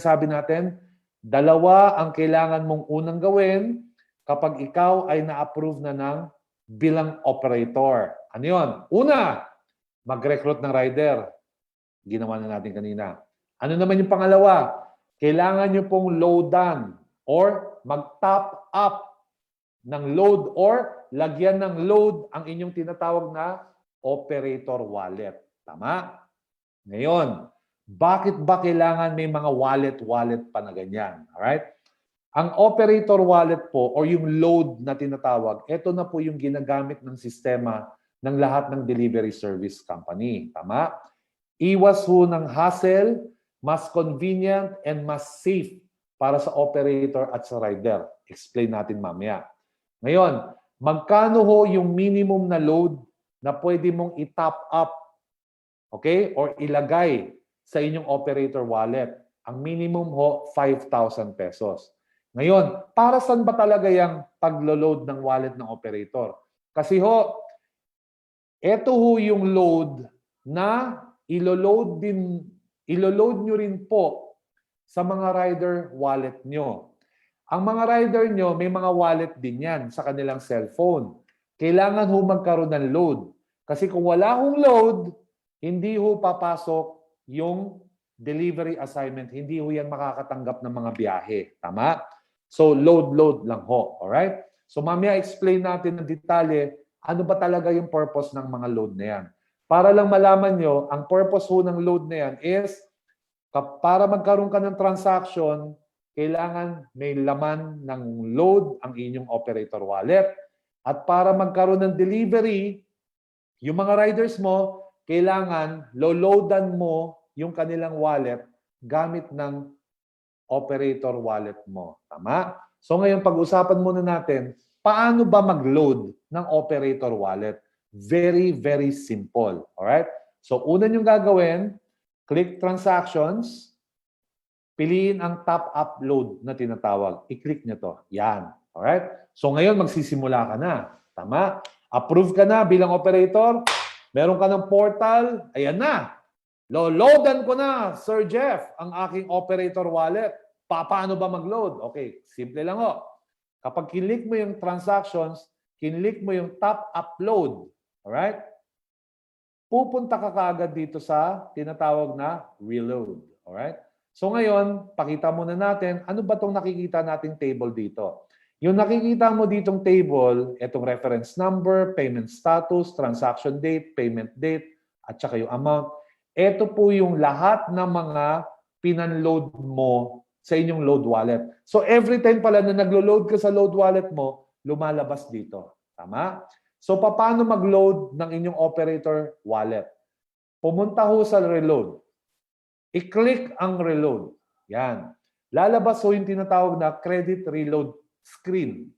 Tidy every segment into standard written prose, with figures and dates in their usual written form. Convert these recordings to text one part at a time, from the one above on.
sabi natin, dalawa ang kailangan mong unang gawin kapag ikaw ay na-approve na ng bilang operator. Ano yun? Una, mag-recruit ng rider. Ginawa na natin kanina. Ano naman yung pangalawa? Kailangan nyo pong loadan or mag-top up ng load or lagyan ng load ang inyong tinatawag na operator wallet. Tama? Ngayon, bakit ba kailangan may mga wallet pa na ganyan? Alright? Ang operator wallet po or yung load na tinatawag, ito na po yung ginagamit ng sistema ng lahat ng delivery service company. Tama? Iwas ho ng hassle, mas convenient and mas safe para sa operator at sa rider. Explain natin mamaya. Ngayon, magkano ho yung minimum na load na pwede mong i-top up, okay, or ilagay sa inyong operator wallet? Ang minimum ho, 5,000 pesos. Ngayon, para saan ba talaga yung paglo-load ng wallet ng operator? Kasi ho, ito ho yung load na ilo-load nyo rin po sa mga rider wallet nyo. Ang mga rider nyo, may mga wallet din yan sa kanilang cellphone. Kailangan ho magkaroon ng load. Kasi kung wala hong load, hindi ho papasok yung delivery assignment. Hindi ho yan makakatanggap ng mga biyahe. Tama? So, load lang ho. Alright? So, mamaya explain natin ng detalye ano ba talaga yung purpose ng mga load na yan. Para lang malaman nyo, ang purpose ho ng load na yan is para magkaroon ka ng transaction, kailangan may laman ng load ang inyong operator wallet. At para magkaroon ng delivery, yung mga riders mo, kailangan lo-loadan mo yung kanilang wallet gamit ng operator wallet mo. Tama? So ngayon, pag-usapan muna natin, paano ba mag-load ng operator wallet? Very, very simple. Alright? So una nyo gagawin, click transactions, piliin ang top up load na tinatawag. I-click nyo to. Yan. Alright? So ngayon, magsisimula ka na. Tama? Approve ka na bilang operator. Meron ka ng portal. Ayan na. Lo-loadan ko na, Sir Jeff, ang aking operator wallet. Paano ba mag-load? Okay, simple lang ho. Kapag kinlik mo yung transactions, kinlik mo yung top upload. Alright? Pupunta ka kaagad dito sa tinatawag na reload. Alright? So ngayon, pakita muna natin, ano ba itong nakikita nating table dito? Yung nakikita mo ditong table, itong reference number, payment status, transaction date, payment date, at saka yung amount. Ito po yung lahat ng mga pinanload mo sa inyong load wallet. So every time pala na naglo-load ka sa load wallet mo, lumalabas dito. Tama? So paano mag-load ng inyong operator wallet? Pumunta ho sa reload. I-click ang reload. Yan. Lalabas ho yung tinatawag na credit reload screen.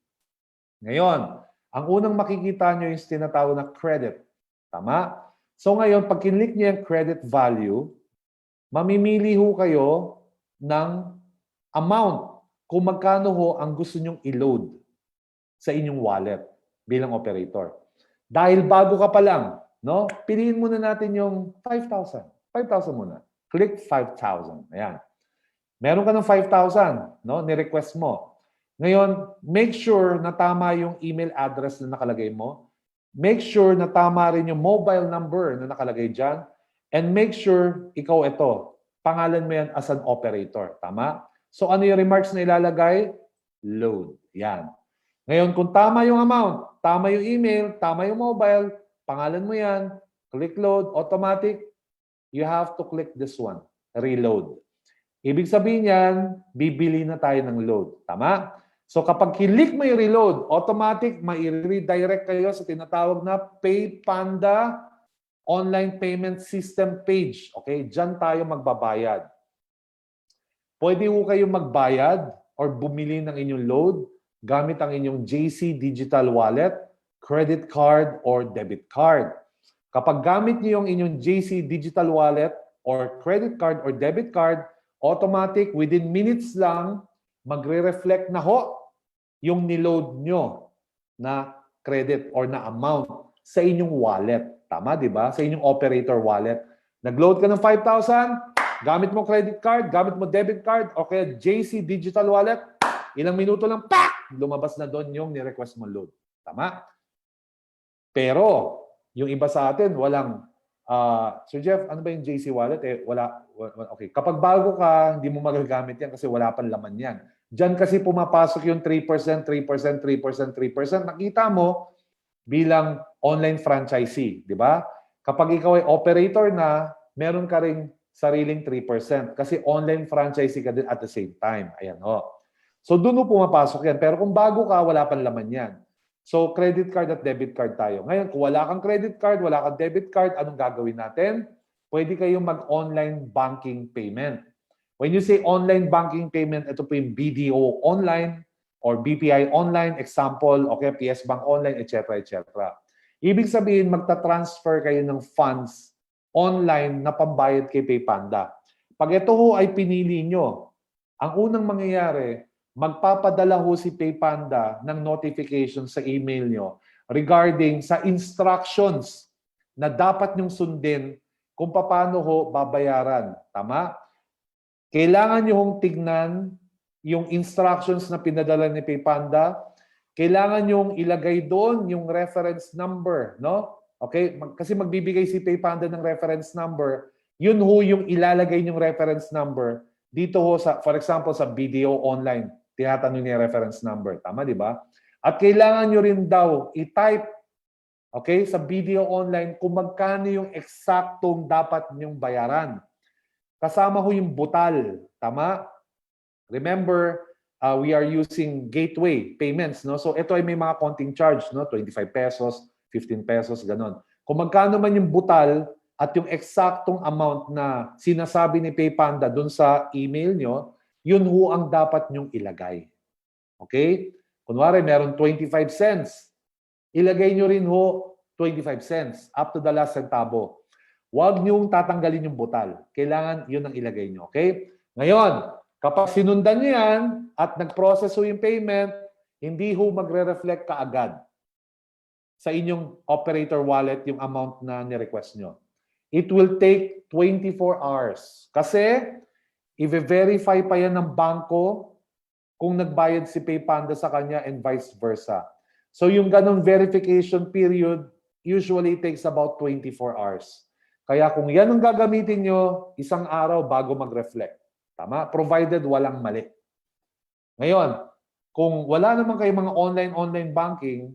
Ngayon, ang unang makikita nyo yung tinatawag na credit. Tama? So ngayon, pag kinlik nyo yung credit value, mamimili ho kayo ng amount kung magkano ho ang gusto nyong i-load sa inyong wallet bilang operator. Dahil bago ka pa lang, no? Piliin muna natin yung 5,000. 5,000 muna. Click 5,000. Ayan. Meron ka ng 5,000, no? Ni-request mo. Ngayon, make sure na tama yung email address na nakalagay mo. Make sure na tama rin yung mobile number na nakalagay dyan. And make sure ikaw ito. Pangalan mo yan as an operator. Tama? So ano yung remarks na ilalagay? Load. Yan. Ngayon, kung tama yung amount, tama yung email, tama yung mobile, pangalan mo yan, click load, automatic, you have to click this one, reload. Ibig sabihin yan, bibili na tayo ng load. Tama? So kapag click mo yung reload, automatic, mai-redirect kayo sa tinatawag na PayPanda online payment system page. Okay? Diyan tayo magbabayad. Pwede ho kayo magbayad or bumili ng inyong load gamit ang inyong JC Digital Wallet, credit card, or debit card. Kapag gamit niyo yung inyong JC Digital Wallet or credit card or debit card, automatic, within minutes lang, magre-reflect na ho yung niload nyo na credit or na amount sa inyong wallet. Tama, di ba? Sa inyong operator wallet. Nag-load ka ng 5,000, gamit mo credit card, gamit mo debit card, o kaya JC Digital Wallet, ilang minuto lang, pak! Lumabas na doon yung ni-request mo load. Tama? Pero, yung iba sa atin, walang, Sir Jeff, ano ba yung JC Wallet? Okay. Kapag bago ka, hindi mo magagamit yan kasi wala pang laman yan. Diyan kasi pumapasok yung 3%, 3%, 3%, 3%. Nakita mo bilang online franchisee, di ba? Kapag ikaw ay operator na, meron ka ring sariling 3% kasi online franchisee ka din at the same time. Ayan ho. So doon mo pumapasok yan. Pero kung bago ka, wala pang laman yan. So credit card at debit card tayo. Ngayon, kung wala kang credit card, wala kang debit card, anong gagawin natin? Pwede kayong mag-online banking payment. When you say online banking payment, ito po yung BDO online or BPI online, example, okay, PS Bank online, etc., etc. Ibig sabihin, magta-transfer kayo ng funds online na pambayad kay PayPanda. Pag ito ho ay pinili nyo, ang unang mangyayari, magpapadala ho si PayPanda ng notification sa email nyo regarding sa instructions na dapat nyong sundin kung paano ho babayaran. Tama? Kailangan nyo hong tignan yung instructions na pinadala ni PayPanda. Kailangan nyo ilagay doon yung reference number, no? Okay? Kasi magbibigay si PayPanda ng reference number. Yun ho yung ilalagay yung reference number dito ho sa, for example, sa BDO online. Tinatanong niya reference number. Tama, di ba? At kailangan nyo rin daw i-type, okay, sa BDO online kung magkano yung eksaktong dapat nyong bayaran. Kasama ho yung butal. Tama? Remember, we are using gateway payments. No? So ito ay may mga konting charge. No? 25 pesos, 15 pesos, ganon. Kung magkano man yung butal at yung eksaktong amount na sinasabi ni PayPanda dun sa email nyo, yun ho ang dapat nyong ilagay. Okay? Kunwari, meron 25 cents. Ilagay nyo rin ho 25 cents up to the last centavo. Huwag niyong tatanggalin yung butal. Kailangan yun ang ilagay nyo. Okay? Ngayon, kapag sinundan nyo yan at nag-process ho yung payment, hindi ho magre-reflect kaagad sa inyong operator wallet yung amount na ni-request nyo. It will take 24 hours. Kasi, i-verify pa yan ng bangko kung nagbayad si PayPanda sa kanya and vice versa. So, yung ganong verification period usually takes about 24 hours. Kaya kung yan ang gagamitin nyo, isang araw bago mag-reflect. Tama? Provided walang mali. Ngayon, kung wala naman kayo mga online banking,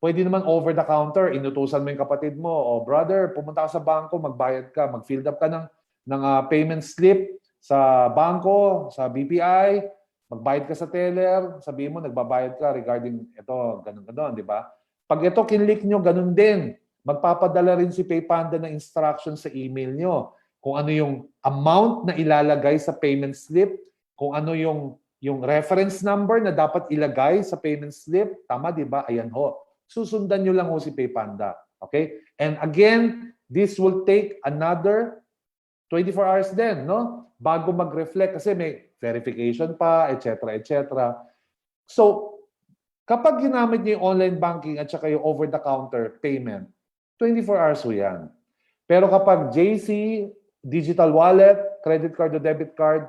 pwede naman over the counter, inutusan mo yung kapatid mo, o brother, pumunta ka sa bangko, magbayad ka, mag-fill up ka ng payment slip sa bangko, sa BPI, magbayad ka sa teller, sabihin mo, nagbabayad ka regarding ito, ganun, di ba? Pag ito kinlik nyo, ganun din. Magpapadala rin si PayPanda ng instruction sa email nyo. Kung ano yung amount na ilalagay sa payment slip, kung ano yung reference number na dapat ilagay sa payment slip. Tama, di ba? Ayan ho. Susundan nyo lang ho si PayPanda. Okay? And again, this will take another 24 hours din, no? Bago mag-reflect kasi may verification pa, etc., etc. So, kapag ginamit niyo yung online banking at saka yung over-the-counter payment, 24 hours ho yan. Pero kapag JC, digital wallet, credit card o debit card,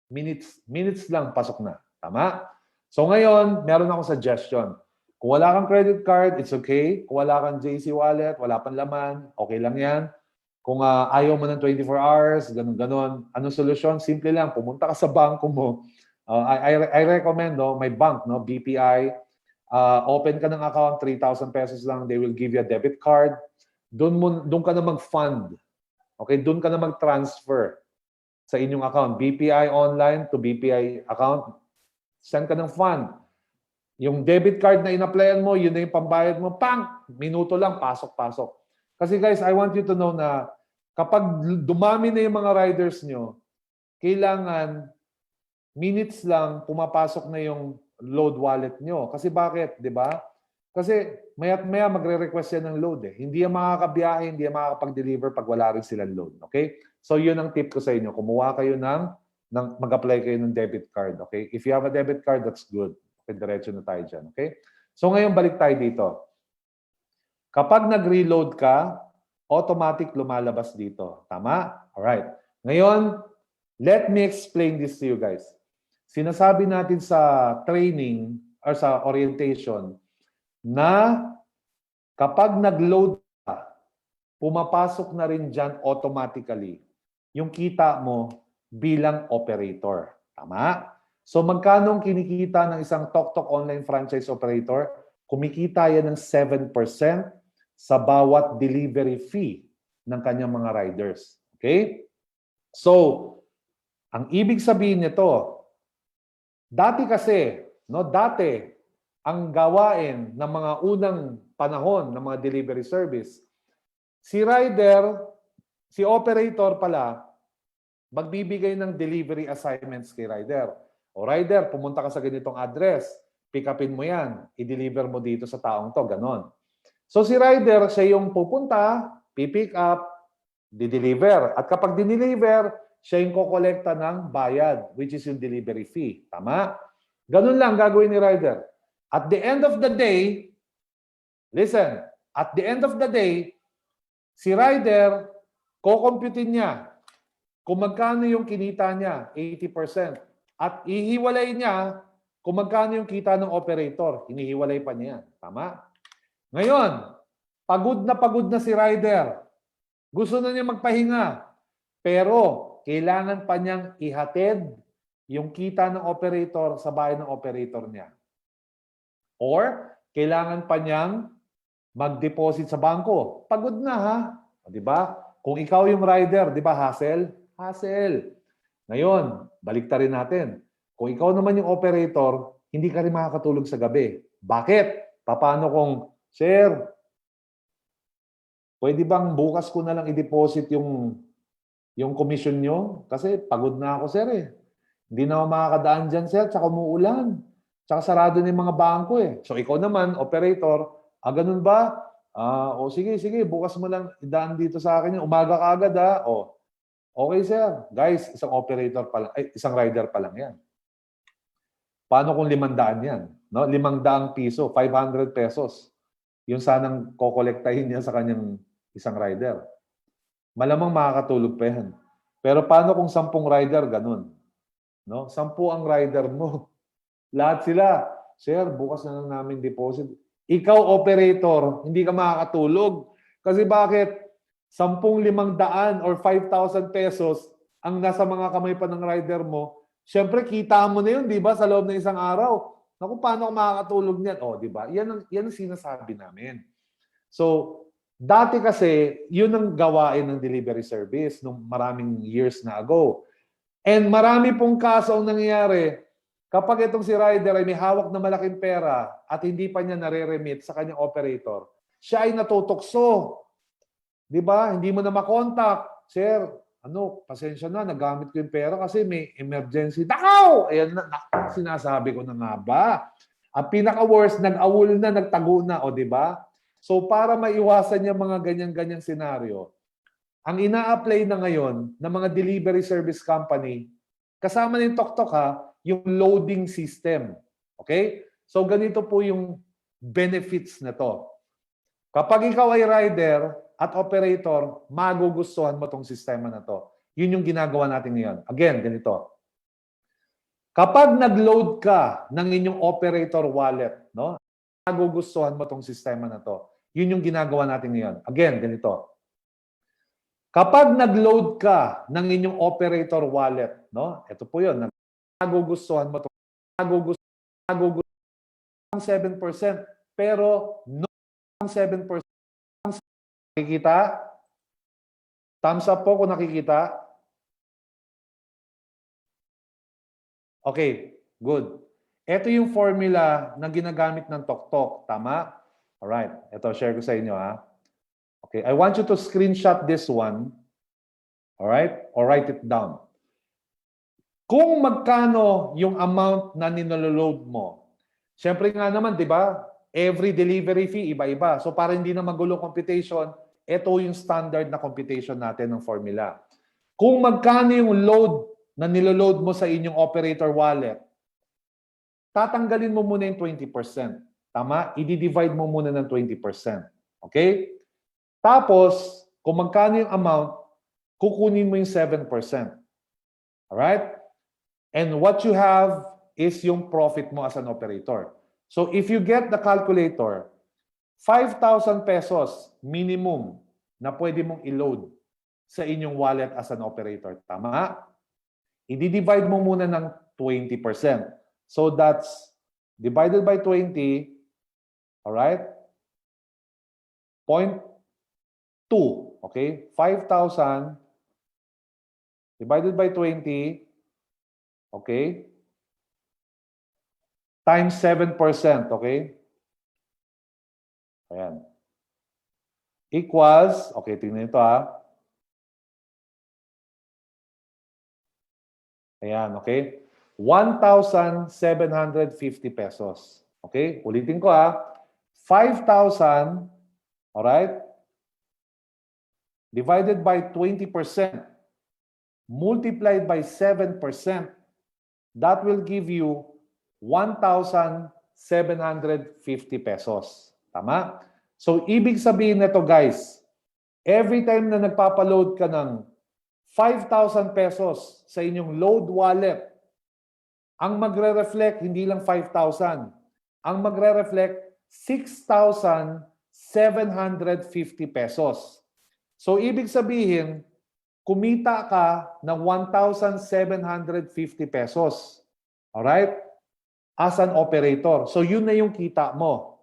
minutes lang pasok na. Tama? So ngayon, meron akong suggestion. Kung wala kang credit card, it's okay. Kung wala kang JC wallet, wala pang laman, okay lang yan. Kung ayaw mo ng 24 hours, ganun-ganon. Anong solusyon? Simple lang. Pumunta ka sa banko mo. I recommend, no, may bank, no, BPI. Open ka ng account, 3,000 pesos lang. They will give you a debit card. Doon ka na mag-fund. Okay? Doon ka na mag-transfer sa inyong account. BPI online to BPI account. Send ka ng fund. Yung debit card na in-applyan mo, yun na yung pambayad mo. Pang! Minuto lang, pasok-pasok. Kasi guys, I want you to know na kapag dumami na yung mga riders nyo, kailangan minutes lang pumapasok na yung load wallet nyo. Kasi bakit? Di ba? Kasi maya't maya magre-request yan ng load eh. Hindi yan makakabiyahe, hindi yan makakapag-deliver pag wala rin silang load. Okay? So yun ang tip ko sa inyo. Kumuha kayo mag-apply kayo ng debit card. Okay? If you have a debit card, that's good. Okay, diretso na tayo dyan. Okay? So ngayon, balik tayo dito. Kapag nag-reload ka, automatic lumalabas dito. Tama? Alright. Ngayon, let me explain this to you guys. Sinasabi natin sa training or sa orientation na kapag nag-load ka, pumapasok na rin dyan automatically yung kita mo bilang operator. Tama? So magkano ang kinikita ng isang TokTok online franchise operator? Kumikita yan ng 7% sa bawat delivery fee ng kanyang mga riders. Okay? So, ang ibig sabihin nito, dati kasi, dati, ang gawain ng mga unang panahon ng mga delivery service, si operator pala, magbibigay ng delivery assignments kay rider. O rider, pumunta ka sa ganitong address, pick upin mo yan, i-deliver mo dito sa taong to, ganon. So si rider, siya yung pupunta, pipick up, di-deliver. At kapag di-deliver, siya yung kokolekta ng bayad, which is yung delivery fee. Tama? Ganun lang gagawin ni rider. At the end of the day, listen, at the end of the day, si rider, kukomputin niya kung magkano yung kinita niya, 80%. At ihiwalay niya kung magkano yung kita ng operator. Hinihiwalay pa niya. Tama? Ngayon, pagod na si rider. Gusto na niya magpahinga. Pero, kailangan pa niyang ihatid yung kita ng operator sa bahay ng operator niya. Or, kailangan pa niyang mag-deposit sa bangko. Pagod na ha. O, diba? Kung ikaw yung rider, di ba, hassle? Hassle. Ngayon, baliktarin natin. Kung ikaw naman yung operator, hindi ka rin makakatulog sa gabi. Bakit? Paano kung, sir, pwede bang bukas ko na lang i-deposit yung commission nyo? Kasi pagod na ako, sir eh. Hindi na ako makakadaan dyan, sir. Tsaka umuulan. Tsaka sarado na yung mga bangko eh. So ikaw naman, operator, ganun ba? Sige, bukas mo lang idaan dito sa akin. Umaga ka agad ha. Okay, sir. Guys, isang operator pa lang, isang rider pa lang yan. Paano kung 500 yan? No? 500 piso, 500 pesos. Yung sanang kokolektahin niya sa kanyang isang rider. Malamang makakatulog pa yan. Pero paano kung 10 rider, ganun? No? 10 ang rider mo. Lahat sila, sir, bukas na lang namin deposit. Ikaw, operator, hindi ka makakatulog. Kasi bakit? 10,500 or 5,000 pesos ang nasa mga kamay pa ng rider mo, syempre kita mo na yun, di ba, sa loob ng isang araw. Naku, paano ako makakatulog niyan? Di ba? Yan ang sinasabi namin. So, dati kasi, yun ang gawain ng delivery service nung maraming years na ago. And marami pong kaso ang nangyayari kapag itong si rider ay may hawak na malaking pera at hindi pa niya nare-remit sa kanyang operator, siya ay natutokso. Di ba? Hindi mo na makontak. Sir, pasensya na, nagamit ko yung pera kasi may emergency. Nakaw! Ayan na, sinasabi ko na nga ba? Ang pinaka-worst, nag-awol na, nagtago na, di ba? So, para maiwasan yung mga ganyan-ganyang senaryo, ang ina-apply na ngayon ng mga delivery service company, kasama ng TokTok yung loading system. Okay? So, ganito po yung benefits na to. Kapag ikaw ay rider at operator, magugustuhan mo tong sistema na to. Yun yung ginagawa natin ngayon. Again, ganito. Kapag nag-load ka ng inyong operator wallet, magugustuhan mo tong sistema na to. Yun yung ginagawa natin ngayon. Again, ganito. Kapag nag-load ka ng inyong operator wallet, ito po yun, magugustuhan mo tong magugustuhan 7%, pero no 7%. Nakikita? Thumbs up po kung nakikita. Okay, good. Ito yung formula na ginagamit ng TokTok. Tama? Alright. Ito, share ko sa inyo Okay, I want you to screenshot this one. Alright? Or write it down. Kung magkano yung amount na ninolo-load mo, syempre nga naman, di ba? Every delivery fee, iba-iba. So para hindi na magulo computation, ito yung standard na computation natin ng formula. Kung magkano yung load na niloload mo sa inyong operator wallet, tatanggalin mo muna yung 20%. Tama? I-divide mo muna ng 20%. Okay? Tapos, kung magkano yung amount, kukunin mo yung 7%. Alright? And what you have is yung profit mo as an operator. So if you get the calculator, 5,000 pesos minimum na pwede mong i-load sa inyong wallet as an operator. Tama? I-divide mo muna ng 20%. So that's divided by 20, alright? 0.2, okay? 5,000 divided by 20, okay? Times 7%, okay? Ayan. Equals, okay, tingnan ito ha. Ayan, okay? 1,750 pesos. Okay? Ulitin ko ha. 5,000, alright? Divided by 20%, multiplied by 7%, that will give you 1,750 pesos. Tama? So, ibig sabihin nito guys, every time na nagpapaload ka ng 5,000 pesos sa inyong load wallet, ang magre-reflect hindi lang 5,000. Ang magre-reflect 6,750 pesos. So, ibig sabihin, kumita ka ng 1,750 pesos. Alright? As an operator. So, yun na yung kita mo.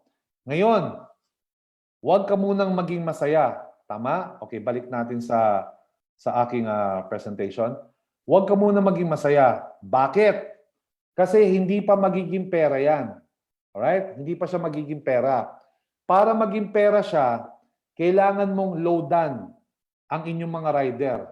Ngayon, huwag ka munang maging masaya. Tama? Okay, balik natin sa aking presentation. Huwag ka muna maging masaya. Bakit? Kasi hindi pa magiging pera yan. Alright? Hindi pa siya magiging pera. Para maging pera siya, kailangan mong loadan ang inyong mga rider.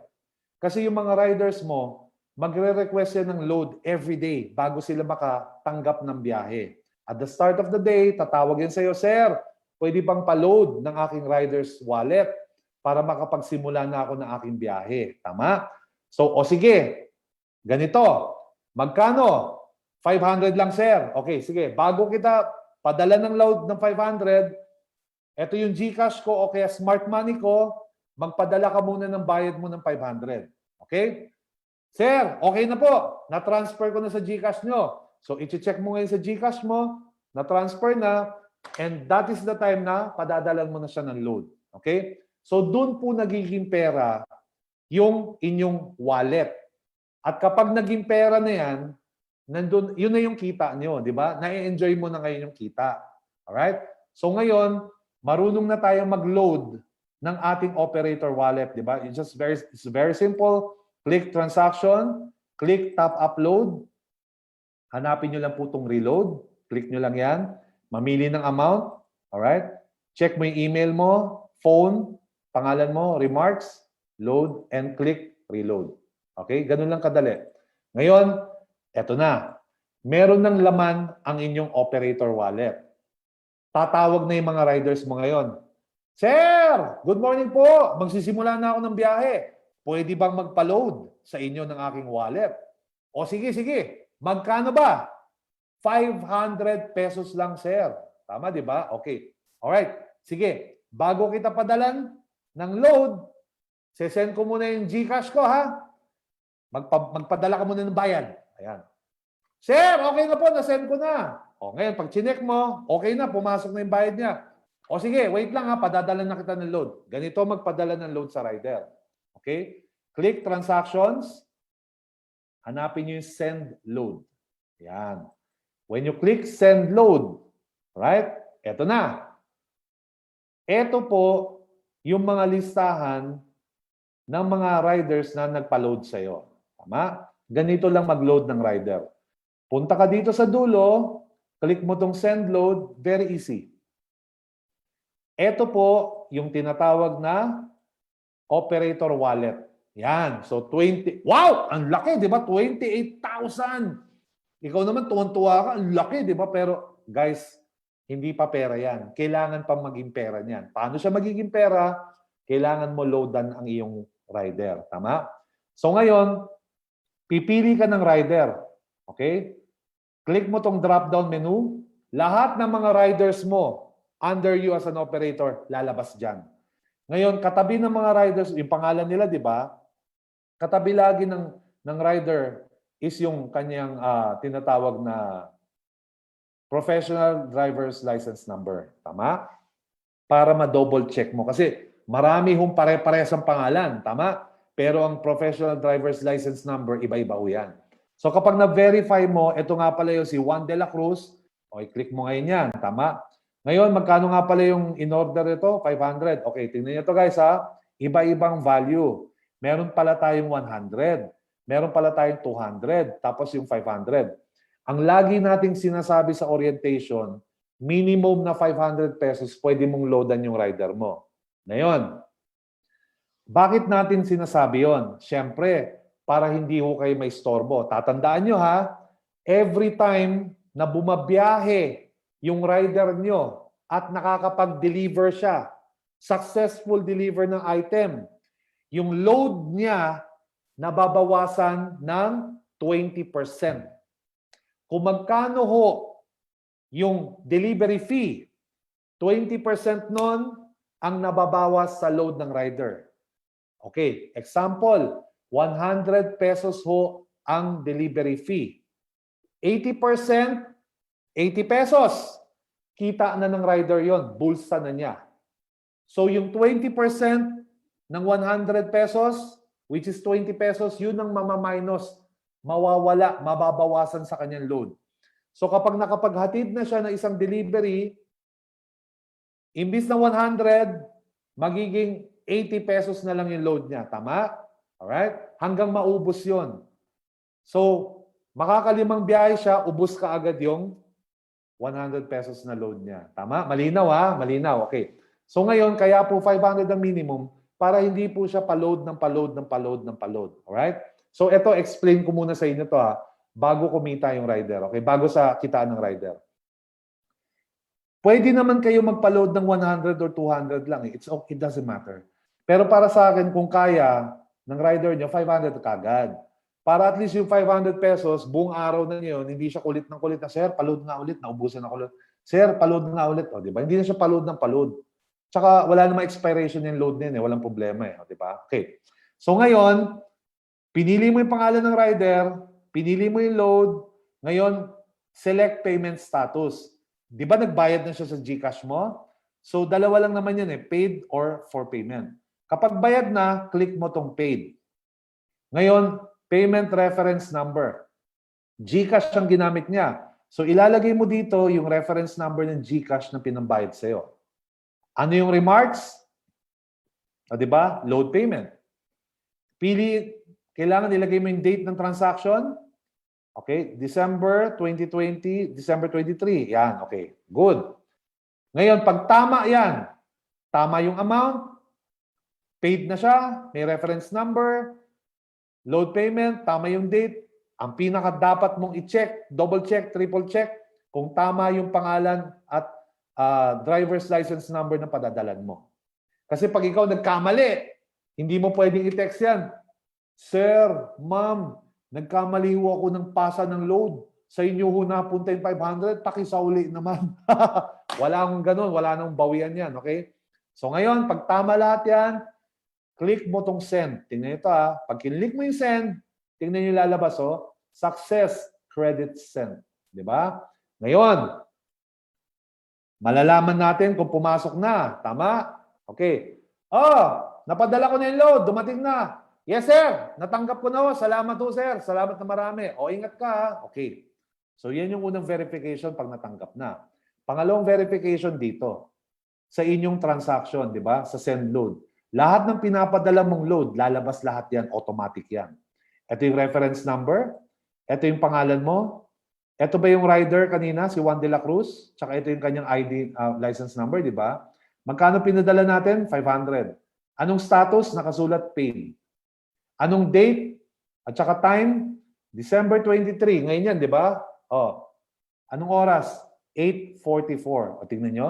Kasi yung mga riders mo, magre-request yan ng load every day bago sila makatanggap ng biyahe. At the start of the day, tatawag yan sa'yo, Sir, pwede bang pa-load ng aking rider's wallet para makapagsimula na ako ng aking biyahe. Tama? So, o sige, ganito. Magkano? 500 lang, sir. Okay, sige. Bago kita padala ng load ng 500, ito yung GCash ko o kaya Smart Money ko, magpadala ka muna ng bayad mo ng 500. Okay? Sir, okay na po. Na-transfer ko na sa GCash nyo. So, i-check mo ngayon sa GCash mo, na-transfer na, and that is the time na padadalan mo na siya ng load. Okay? So, doon po nagiging pera yung inyong wallet. At kapag naging pera na yan, nandun, yun na yung kita nyo, di ba? Na-enjoy mo na ngayon yung kita. Alright? So, ngayon, marunong na tayong mag-load ng ating operator wallet, di ba? It's very simple. Click transaction, click tap upload. Hanapin nyo lang po itong reload. Click nyo lang yan. Mamili ng amount. Alright? Check mo yung email mo, phone, pangalan mo, remarks, load, and click reload. Okay? Ganun lang kadali. Ngayon, eto na. Meron ng laman ang inyong operator wallet. Tatawag na yung mga riders mo ngayon. Sir, good morning po. Magsisimula na ako ng biyahe. Pwede bang magpa-load sa inyo ng aking wallet? O sige, sige. Magkano ba? 500 pesos lang, sir. Tama, di ba? Okay. Alright. Sige. Bago kita padalan ng load, sesend ko muna yung GCash ko, ha? Magpadala ka muna ng bayad. Ayan. Sir, okay na po. Nasend ko na. O, ngayon, pag chinek mo, okay na. Pumasok na yung bayad niya. O sige, wait lang ha. Padadala na kita ng load. Ganito magpadala ng load sa rider. Okay? Click transactions. Hanapin nyo yung send load. Ayan. When you click send load, right? Eto na. Eto po yung mga listahan ng mga riders na nagpa-load sa'yo. Tama? Ganito lang mag-load ng rider. Punta ka dito sa dulo, click mo tong send load, very easy. Ito po yung tinatawag na operator wallet. Yan. So 20, wow! Ang laki, di ba? 28,000. Ikaw naman, tuwan-tuwa ka. Ang laki, di ba? Pero guys, hindi pa pera yan. Kailangan pa maging pera niyan. Paano siya magiging pera? Kailangan mo loadan ang iyong rider. Tama? So ngayon, pipili ka ng rider. Okay? Click mo tong drop-down menu. Lahat ng mga riders mo under you as an operator, lalabas dyan. Ngayon, katabi ng mga riders, yung pangalan nila, di ba? Katabi lagi ng rider is yung kanyang tinatawag na professional driver's license number. Tama? Para ma-double check mo. Kasi marami hong pare-parehas ang pangalan. Tama? Pero ang professional driver's license number, iba-iba ho yan. So kapag na-verify mo, ito nga pala yung si Juan de la Cruz, okay, click mo ngayon yan. Tama? Ngayon, magkano nga pala yung in-order ito? 500. Okay, tingnan nyo ito guys ha. Iba-ibang value. Meron pala tayong 100. Meron pala tayong 200. Tapos yung 500. Ang lagi nating sinasabi sa orientation, minimum na 500 pesos pwede mong loadan yung rider mo. Ngayon, bakit natin sinasabi yon? Siyempre, para hindi ho kayo may storbo. Tatandaan nyo ha, every time na bumabiyahe yung rider nyo at nakakapag-deliver siya, successful deliver ng item, yung load niya nababawasan ng 20%. Kung magkano ho yung delivery fee, 20% nun ang nababawas sa load ng rider. Okay, example, 100 pesos ho ang delivery fee. 80%, 80 pesos. Kita na ng rider yon, bulsa na niya. So yung 20% ng 100 pesos, which is 20 pesos, yun ang mamaminus, mawawala, mababawasan sa kanyang load. So kapag nakapaghatid na siya ng isang delivery, imbis na 100, magiging 80 pesos na lang yung load niya. Tama? Alright? Hanggang maubos yon. So, makakalimang biyahe siya, ubos ka agad yung 100 pesos na load niya. Tama? Malinaw ha? Malinaw. Okay. So ngayon, kaya po 500 ang minimum para hindi po siya pa-load ng pa-load ng pa-load ng pa-load. Alright? So ito, explain ko muna sa inyo to ha, bago kumita yung rider. Okay? Bago sa kitaan ng rider. Pwede naman kayo magpa-load ng 100 or 200 lang. It doesn't matter. Pero para sa akin, kung kaya ng rider nyo, 500 kagad. Para at least yung 500 pesos, buong araw na yun, hindi siya kulit ng kulit na, sir, pa-load nga ulit, naubusan ako ulit. Sir, pa-load nga ulit. O, di ba? Hindi na siya pa-load ng pa-load. Tsaka wala namang expiration yung load niya, walang problema eh. O, di ba? Okay. So ngayon, pinili mo yung pangalan ng rider, pinili mo yung load, ngayon, select payment status. Di ba nagbayad na siya sa GCash mo? So, dalawa lang naman yan eh, paid or for payment. Kapag bayad na, click mo tong paid. Ngayon, payment reference number. GCash ang ginamit niya. So, ilalagay mo dito yung reference number ng GCash na pinambayad sa'yo. Ano yung remarks? O, di ba? Load payment. Pili, kailangan ilagay mo yung date ng transaction. Okay, December 2020, December 23. Yan, okay. Good. Ngayon, pag tama yan, tama yung amount, paid na siya, may reference number, load payment, tama yung date, ang pinaka dapat mong i-check, double check, triple check, kung tama yung pangalan at driver's license number na padadalan mo. Kasi pag ikaw nagkamali, hindi mo pwedeng i-text yan. Sir, ma'am, nagkamali ho ako ng pasa ng load. Sa inyo ho napunta yung 500, pakisauli naman. Wala akong ganun, wala nang bawian yan, okay? So ngayon, pag tama lahat yan, click mo tong send. Tingnan nyo ito ha. Pag kinlik mo yung send, tingnan nyo lalabas, oh, success credit send. Di ba? Ngayon, malalaman natin kung pumasok na. Tama? Okay. Oh, napadala ko na yung load. Dumating na. Yes, sir. Natanggap ko na. Salamat ho, sir. Salamat na marami. O, ingat ka. Ha? Okay. So, yan yung unang verification pag natanggap na. Pangalawang verification dito. Sa inyong transaction, di ba? Sa send load. Lahat ng pinapadala mong load, lalabas lahat yan. Automatic yan. Ito yung reference number. Ito yung pangalan mo. Ito ba yung rider kanina, si Juan de la Cruz? Tsaka ito yung kanyang ID license number, di ba? Magkano pinadala natin? 500. Anong status? Nakasulat paid. Anong date? At saka time? December 23. Ngayon yan, di ba? Oh. Anong oras? 8:44. O, tingnan nyo.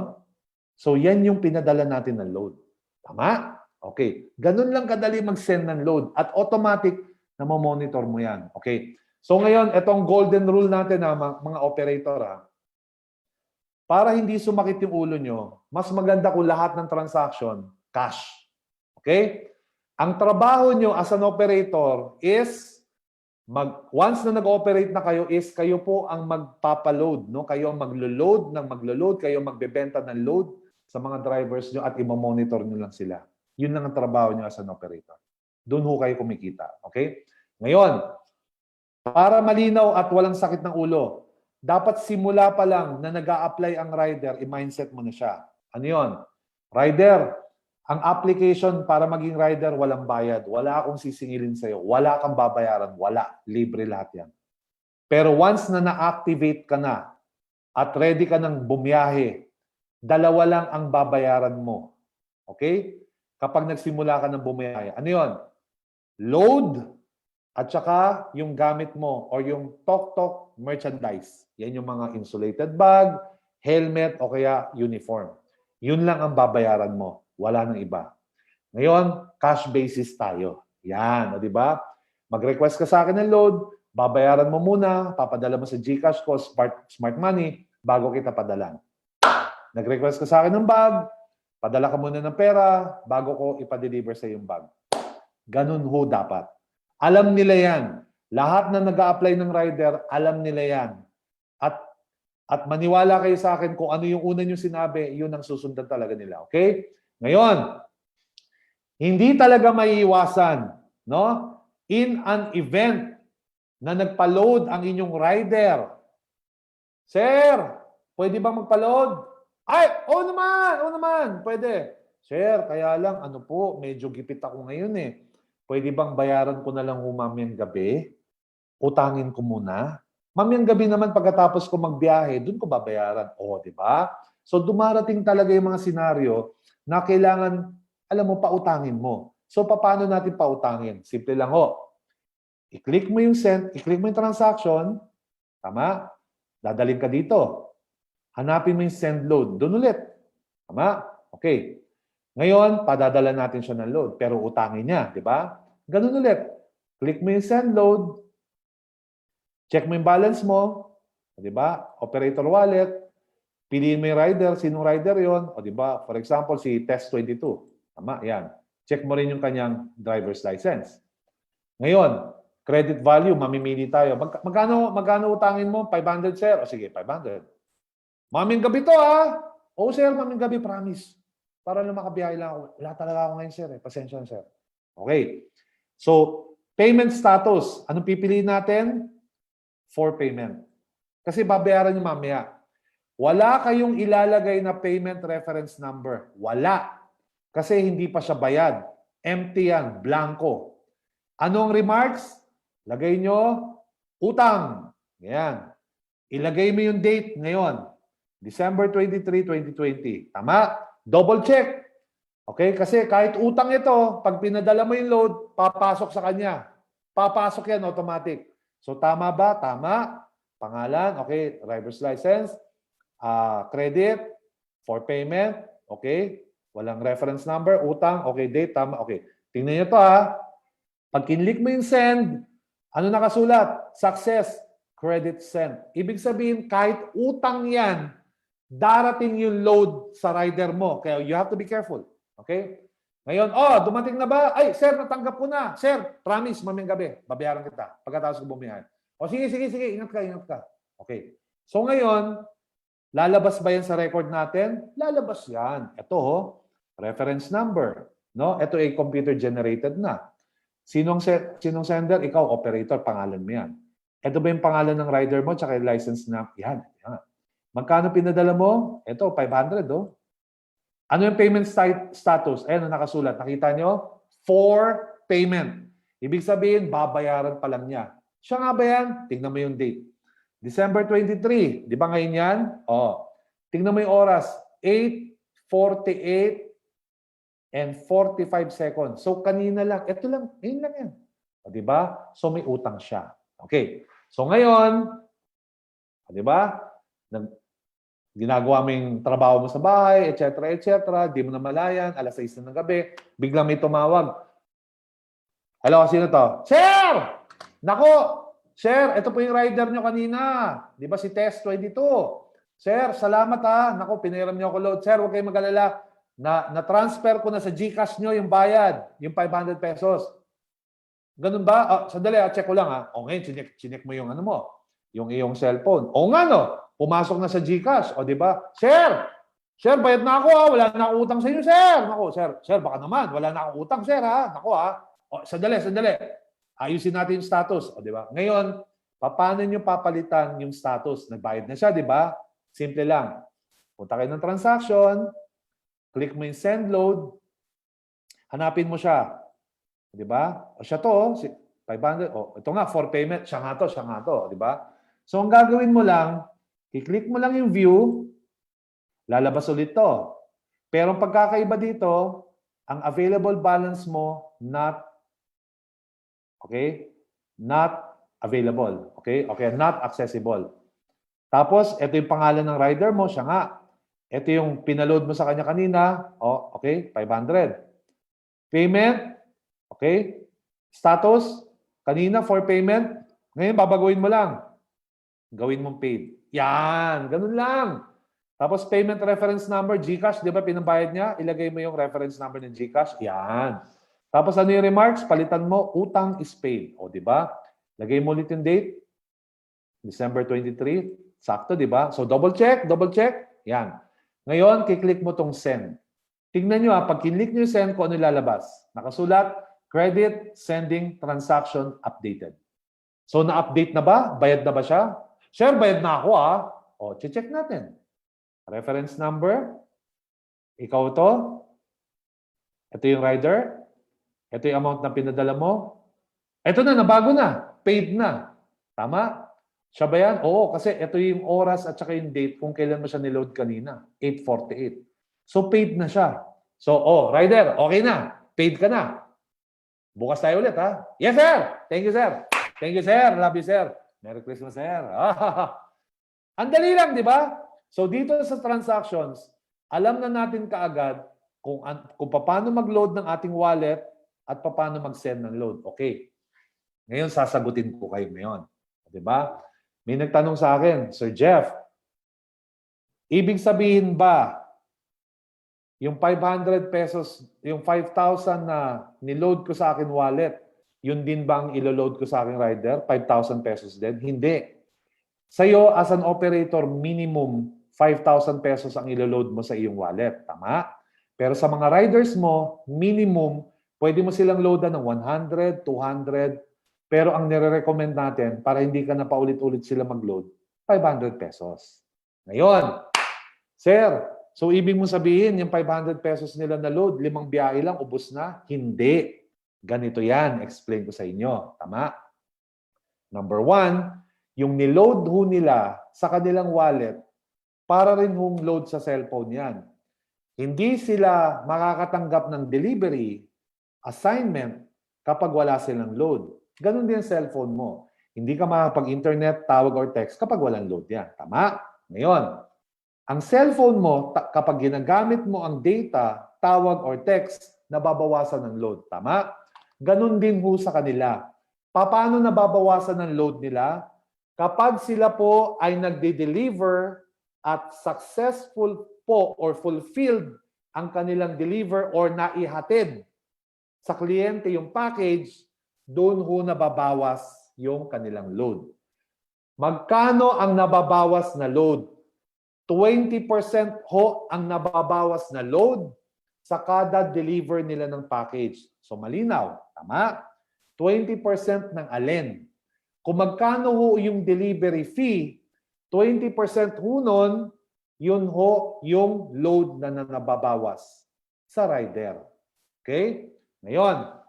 So, yan yung pinadala natin ng load. Tama? Okay. Ganun lang kadali mag-send ng load. At automatic na monitor mo yan. Okay. So, ngayon, itong golden rule natin, mga operator, para hindi sumakit yung ulo nyo, mas maganda kung lahat ng transaction, cash. Okay? Ang trabaho nyo as an operator is once na nag-operate na kayo is kayo po ang magpapaload, no? Kayo ang maglo-load, kayo ang magbebenta ng load sa mga drivers nyo at i-monitor nyo lang sila. Yun lang ang trabaho nyo as an operator. Doon ho kayo kumikita. Okay? Ngayon, para malinaw at walang sakit ng ulo, dapat simula pa lang na nag-a-apply ang rider, i-mindset mo na siya. Ano yun? Rider, ang application para maging rider, walang bayad. Wala akong sisingilin sa'yo. Wala kang babayaran. Wala. Libre lahat yan. Pero once na na-activate ka na at ready ka ng bumiyahe, dalawa lang ang babayaran mo. Okay? Kapag nagsimula ka ng bumiyahe. Ano yun? Load at saka yung gamit mo or yung tok-tok merchandise. Yan yung mga insulated bag, helmet o kaya uniform. Yun lang ang babayaran mo. Wala nang iba. Ngayon, cash basis tayo. Yan, di ba? Mag-request ka sa akin ng load, babayaran mo muna, papadala mo sa GCash ko, smart money, bago kita padalan. Nag-request ka sa akin ng bag, padala ka muna ng pera, bago ko ipa-deliver sa yung bag. Ganun ho dapat. Alam nila yan. Lahat na nag-a-apply ng rider, alam nila yan. At maniwala kayo sa akin kung ano yung una nyo sinabi, yun ang susundan talaga nila. Okay? Ngayon, hindi talaga maiiwasan, no? In an event na nagpa-load ang inyong rider, Sir, pwede ba magpa-load? Ay, oo naman, pwede. Sir, kaya lang, ano po, medyo gipit ako ngayon eh. Pwede bang bayaran ko na lang mamayang gabi? Utangin ko muna. Mamayang gabi naman pagkatapos ko magbiyahe, doon ko babayaran. O, di ba? So, dumarating talaga yung mga senaryo na kailangan, alam mo, pautangin mo. So, paano natin pautangin? Simple lang ho. I-click mo yung send, i-click mo yung transaction, tama? Dadalhin ka dito. Hanapin mo yung send load. Doon ulit. Tama? Okay. Ngayon, padadala natin siya ng load, pero utangin niya, di ba? Ganun ulit. Click mo yung send load, check mo yung balance mo, di ba? Operator wallet, piliin mo yung rider, sinong rider yon, o di ba? For example, si Test22. Tama, yan. Check mo rin yung kanyang driver's license. Ngayon, credit value, mamimili tayo. Magkano utangin mo? 500, sir? O sige, 500. Maming gabi to, ha? O, sir, maming gabi, promise. Para lang makabiyahe lang ako. Wala talaga ako ngayon, sir. Pasensya na, sir. Okay. So, payment status. Anong pipiliin natin? For payment. Kasi babayaran nyo mamaya. Wala kayong ilalagay na payment reference number. Wala. Kasi hindi pa siya bayad. Empty yan. Blanco. Anong remarks? Lagay nyo, utang. Yan. Ilagay mo yung date ngayon. December 23, 2020. Tama? Double check. Okay? Kasi kahit utang ito, pag pinadala mo yung load, papasok sa kanya. Papasok yan automatic. So, tama ba? Tama. Pangalan, okay. Driver's license. Credit. For payment. Okay. Walang reference number. Utang. Okay. Date. Tama. Okay. Tingnan nyo to ha. Pag kinlik mo yung send, ano nakasulat? Success. Credit sent. Ibig sabihin, kahit utang yan, darating yung load sa rider mo. Kaya you have to be careful. Okay? Ngayon, dumating na ba? Ay, sir, natanggap ko na. Sir, promise, mamayang gabi, babayaran kita pagkatapos ko bumiyahe. O sige, ingat ka. Okay. So ngayon, lalabas ba yan sa record natin? Lalabas yan. Ito, reference number. No? Ito ay computer generated na. Sinong sender? Ikaw, operator, pangalan mo yan. Ito ba yung pangalan ng rider mo tsaka yung license na? Yan. Magkano pinadala mo? Ito, 500, oh. Ano yung payment status? Ayan, nakasulat. Nakita nyo? For payment. Ibig sabihin, babayaran pa lang niya. Siya nga ba yan? Tingnan mo yung date. December 23. Di ba ngayon yan? Tingnan mo yung oras. 8:48 and 45 seconds. So, kanina lang. Ito lang. Ngayon lang yan. Di ba? So, may utang siya. Okay. So, ngayon, di ba? Ginagawa mo yung trabaho mo sa bahay, etc. Di mo na malayan, alas 6 na ng gabi, biglang may tumawag. Hello, sino to? Sir! Nako! Sir, ito po yung rider nyo kanina. Di ba si Test22? Sir, salamat ha. Nako, pinahiram nyo ako load. Sir, huwag kayong mag-alala. na-transfer ko na sa GCash nyo yung bayad, yung 500 pesos. Ganun ba? Sandali, check ko lang ha. O ngayon, chinek mo yung ano mo, yung iyong cellphone. O nga no, pumasok na sa GCash. O di ba? Sir, bayad na ako ha. Wala na akong utang sa inyo, sir. Naku, sir, baka naman. Wala na akong utang, sir ha. Naku ha. O, sandali. Ayusin natin yung status. O di ba? Ngayon, paano nyo papalitan yung status? Nagbayad na siya, di ba? Simple lang. Punta kayo ng transaction, click mo yung send load, hanapin mo siya. Di ba? O siya to, 500. O, ito nga, for payment. Siya nga to. Di ba? So, ang gagawin mo lang, i-click mo lang yung view, lalabas ulit to. Pero ang pagkakaiba dito, ang available balance mo, not available. Okay, not accessible. Tapos, ito yung pangalan ng rider mo, siya nga. Ito yung pinaload mo sa kanya kanina. Okay, 500. Payment, okay. Status, kanina for payment. Ngayon, babaguhin mo lang. Gawin mong paid. Yan, ganun lang. Tapos, payment reference number, GCash, di ba pinabayad niya? Ilagay mo yung reference number ng GCash. Yan. Tapos, ano yung remarks? Palitan mo, utang is paid. O, di ba? Lagay mo ulit yung date. December 23. Sakto, di ba? So, double check. Yan. Ngayon, kiklik mo tong send. Tingnan nyo pag kinlik nyo yung send, kung ano lalabas. Nakasulat, credit, sending, transaction, updated. So, na-update na ba? Bayad na ba siya? Sir, bayad na ako O, check natin. Reference number. Ikaw to. Ito yung rider. Ito yung amount na pinadala mo. Ito na, nabago na. Paid na. Tama? Siya ba yan? Oo, kasi ito yung oras at saka yung date kung kailan mo siya niload kanina. 8:48. So, paid na siya. So, rider, okay na. Paid ka na. Bukas tayo ulit, ha? Yes, sir! Thank you, sir. Love you, sir. Merry Christmas, sir. Ang dali lang, di ba? So, dito sa transactions, alam na natin kaagad kung paano mag-load ng ating wallet at paano mag-send ng load. Okay. Ngayon, sasagutin ko kayo ngayon. Di ba? May nagtanong sa akin, Sir Jeff, ibig sabihin ba, yung 500 pesos, yung 5,000 na niload ko sa akin wallet, yun din bang ilo-load ko sa aking rider? 5,000 pesos din? Hindi. Sa'yo, as an operator, minimum 5,000 pesos ang ilo-load mo sa iyong wallet. Tama? Pero sa mga riders mo, minimum, pwede mo silang loadan ng 100, 200, pero ang nire-recommend natin, para hindi ka na paulit-ulit sila mag-load, 500 pesos. Ngayon, sir, so ibig mo sabihin, yung 500 pesos nila na load, 5 biyahe lang, ubos na? Hindi. Ganito yan, explain ko sa inyo. Tama? Number 1, yung niload ho nila sa kanilang wallet, para rin hong load sa cellphone yan. Hindi sila makakatanggap ng delivery, assignment, kapag wala silang load. Ganon din ang cellphone mo. Hindi ka makakapag-internet, tawag, or text kapag walang load yan. Tama? Ngayon, ang cellphone mo, kapag ginagamit mo ang data, tawag, or text, nababawasan ng load. Tama? Ganon din ho sa kanila. Paano nababawasan ng load nila? Kapag sila po ay nagde-deliver at successful po or fulfilled ang kanilang deliver or naihatid sa kliyente yung package, doon ho nababawas yung kanilang load. Magkano ang nababawas na load? 20% ho ang nababawas na load sa kada deliver nila ng package. So malinaw, tama? 20% ng alin. Kung magkano ho yung delivery fee, 20% ho nun, yun ho yung load na nababawas sa rider. Okay? Ngayon,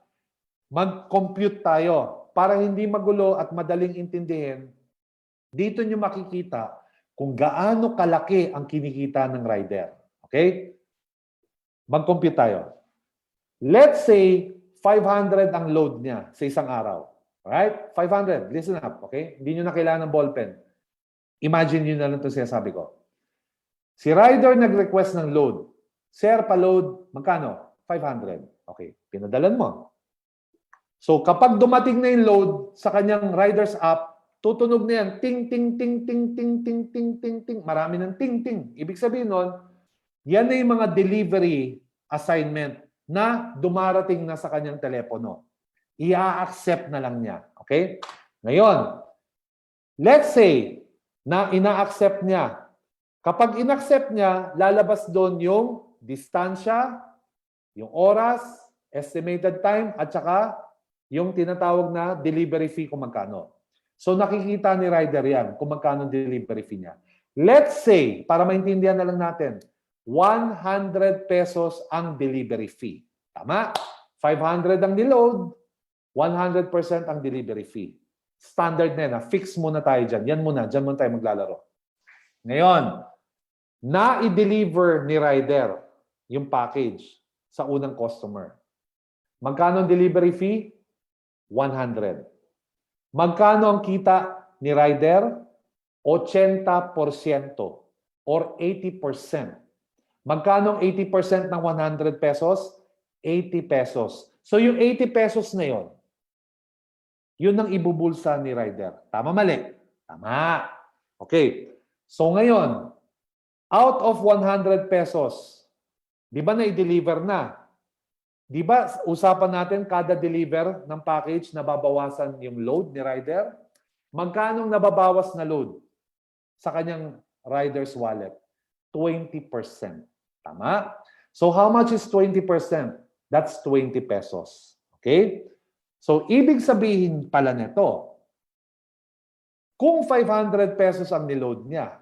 mag-compute tayo para hindi magulo at madaling intindihin. Dito nyo makikita kung gaano kalaki ang kinikita ng rider. Okay? Mag-compute tayo. Let's say 500 ang load niya sa isang araw. Alright? 500. Listen up. Okay? Hindi nyo na kailangan ng ballpen. Imagine nyo na lang ito sinasabi ko. Si rider nag-request ng load. Sir, pa-load. Magkano? 500. Okay. Pinadalan mo. So, kapag dumating na yung load sa kanyang rider's app, tutunog na yan. Ting, ting, ting, ting, ting, ting, ting, ting, ting. Marami ng ting, ting. Ibig sabihin nun, Yan na yung mga delivery assignment na dumarating na sa kanyang telepono. I-accept na lang niya. Okay? Ngayon, let's say na ina-accept niya. Kapag in-accept niya, lalabas doon yung distansya, yung oras, estimated time, at saka yung tinatawag na delivery fee kung magkano. So nakikita ni rider yan kung magkano delivery fee niya. Let's say, para maintindihan na lang natin, 100 pesos ang delivery fee. Tama? 500 ang niload, 100% ang delivery fee. Standard na yan. Fix muna tayo dyan. Yan muna. Dyan muna tayo maglalaro. Ngayon, na-i-deliver ni rider yung package sa unang customer. Magkano ang delivery fee? 100. Magkano ang kita ni rider? 80% or 80%. Magkano ang 80% ng 100 pesos? 80 pesos. So yung 80 pesos na yon, yun ang ibubulsa ni rider. Tama, mali? Tama. Okay. So ngayon, out of 100 pesos, di ba na-i-deliver na? Di ba usapan natin kada deliver ng package nababawasan yung load ni rider? Magkano nababawas na load sa kanyang rider's wallet? 20%. Tama? So how much is 20%? That's 20 pesos. Okay? So ibig sabihin pala nito, kung 500 pesos ang niload niya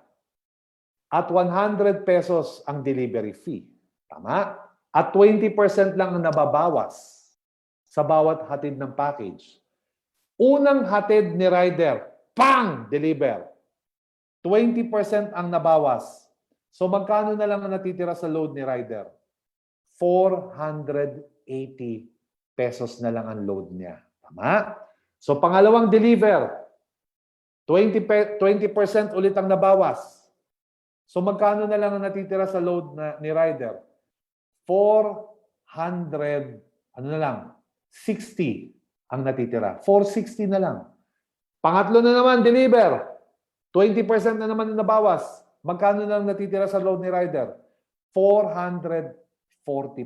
at 100 pesos ang delivery fee, tama? At 20% lang ang nababawas sa bawat hatid ng package. Unang hatid ni rider, pang! Deliver. 20% ang nabawas. So magkano na lang ang natitira sa load ni rider? 480 pesos na lang ang load niya. Tama? So pangalawang deliver, 20% ulit ang nabawas. So magkano na lang ang natitira sa load ni rider? 400, ano na lang, 60 ang natitira. 460 na lang. Pangatlo na naman, deliver. 20% na naman ang nabawas. Magkano na lang natitira sa load ni rider? 440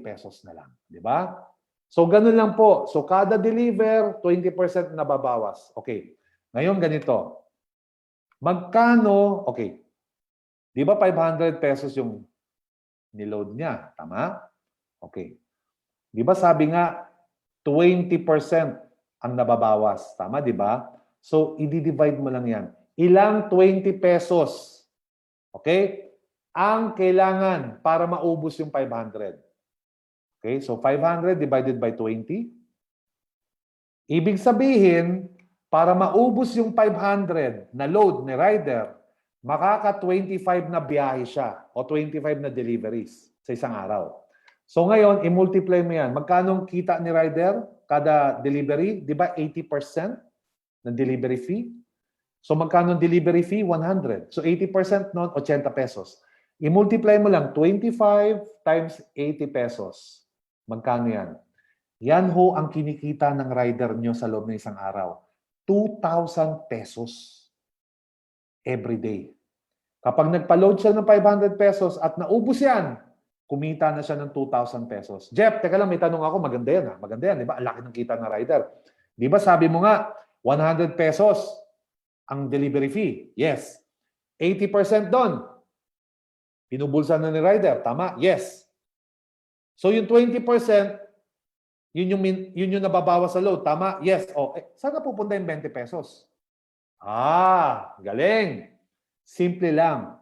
pesos na lang. Di ba? So, ganun lang po. So, kada deliver, 20% nababawas. Okay. Ngayon, ganito. Magkano, okay. Di ba 500 pesos yung niload niya? Tama? Okay. Di ba sabi nga, 20% ang nababawas. Tama, di ba? So, i-divide mo lang yan. Ilang 20 pesos, okay, ang kailangan para maubos yung 500. Okay, so 500 divided by 20. Ibig sabihin, para maubos yung 500 na load ni rider, makaka-25 na biyahe siya o 25 na deliveries sa isang araw. So ngayon, i-multiply mo yan. Magkano kita ni rider kada delivery? Di ba 80% ng delivery fee? So magkano ang delivery fee? 100. So 80% nun, 80 pesos. I-multiply mo lang 25 times 80 pesos. Magkano yan? Yan ho ang kinikita ng rider nyo sa loob ng isang araw. 2,000 pesos every day. Kapag nagpa-load siya ng 500 pesos at naubos yan, kumita na siya ng 2,000 pesos. Jeff, teka lang, may tanong ako. Maganda yan. Ha? Maganda yan. Di ba? Ang laki ng kita ng rider. Di ba sabi mo nga, 100 pesos ang delivery fee? Yes. 80% doon. Pinubulsa na ni rider. Tama? Yes. So yung 20%, yun yung nababawas sa load. Tama? Yes. O, saan na pupunta yung 20 pesos? Ah, galing. Simple lang.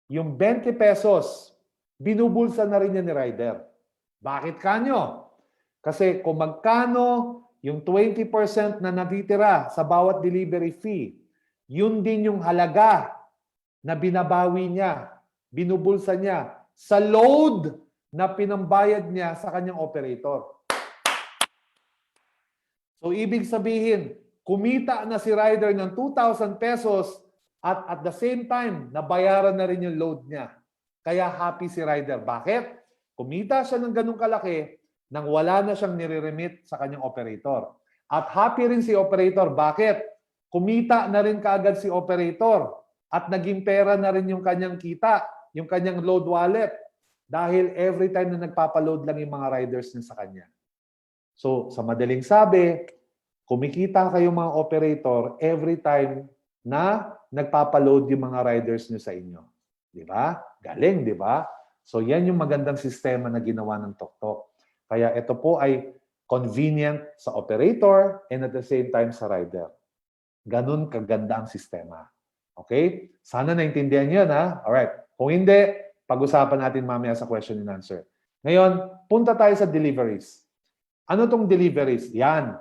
Yung 20 pesos, binubulsa na rin yan ni rider. Bakit kanyo? Kasi kung magkano yung 20% na natitira sa bawat delivery fee, yun din yung halaga na binabawi niya, binubulsa niya sa load na pinambayad niya sa kanyang operator. So, ibig sabihin, kumita na si rider ng 2,000 pesos at the same time, nabayaran na rin yung load niya. Kaya happy si rider. Bakit? Kumita siya ng ganung kalaki nang wala na siyang nire-remit sa kanyang operator. At happy rin si operator. Bakit? Kumita na rin kaagad si operator at naging pera na rin yung kanyang kita, yung kanyang load wallet. Dahil every time na nagpapaload lang yung mga riders niya sa kanya. So, sa madaling sabi, kumikita kayo mga operator every time na nagpapaload yung mga riders niyo sa inyo. Di ba? Galing, di ba? So, yan yung magandang sistema na ginawa ng TokTok. Kaya ito po ay convenient sa operator and at the same time sa rider. Ganun kaganda ang sistema. Okay? Sana naintindihan niyo na. Alright. Kung hindi, pag-usapan natin mamaya sa question and answer. Ngayon, punta tayo sa deliveries. Ano tong deliveries? Yan.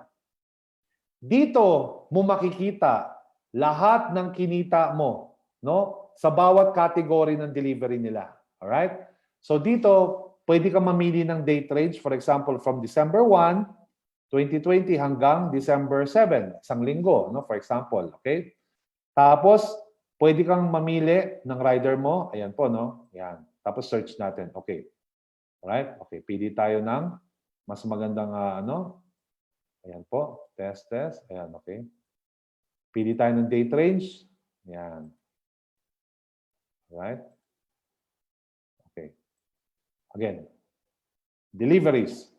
Dito mo makikita lahat ng kinita mo, no? Sa bawat category ng delivery nila. Alright? So dito, pwede ka mamili ng date range. For example, from December 1, 2020 hanggang December 7, isang linggo, no? For example, okay? Tapos, pwede kang mamili ng rider mo. Ayan po, no? Ayan. Tapos search natin. Okay. Alright? Okay. Pili tayo ng mas magandang ano. Ayan po. Test. Ayan, okay. Pili tayo ng date range. Ayan. Alright? Okay. Again. Deliveries.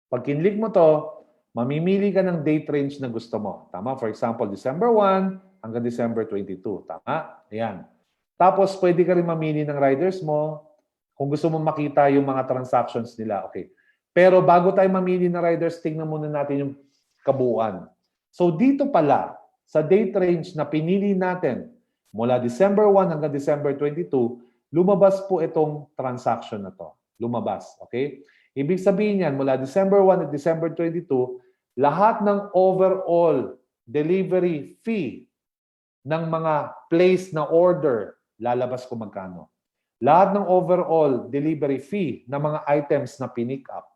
Pag kinlik mo to, mamimili ka ng date range na gusto mo. Tama? For example, December 1 hanggang December 22. Tama? Ayan. Tapos, pwede ka rin mamili ng riders mo kung gusto mo makita yung mga transactions nila. Okay. Pero bago tayo mamili ng riders, tingnan muna natin yung kabuuan. So, dito pala, sa date range na pinili natin, mula December 1 hanggang December 22, lumabas po itong transaction na to. Lumabas. Okay? Ibig sabihin yan, mula December 1 at December 22, lahat ng overall delivery fee ng mga place na order, lalabas ko magkano. Lahat ng overall delivery fee ng mga items na pinick up,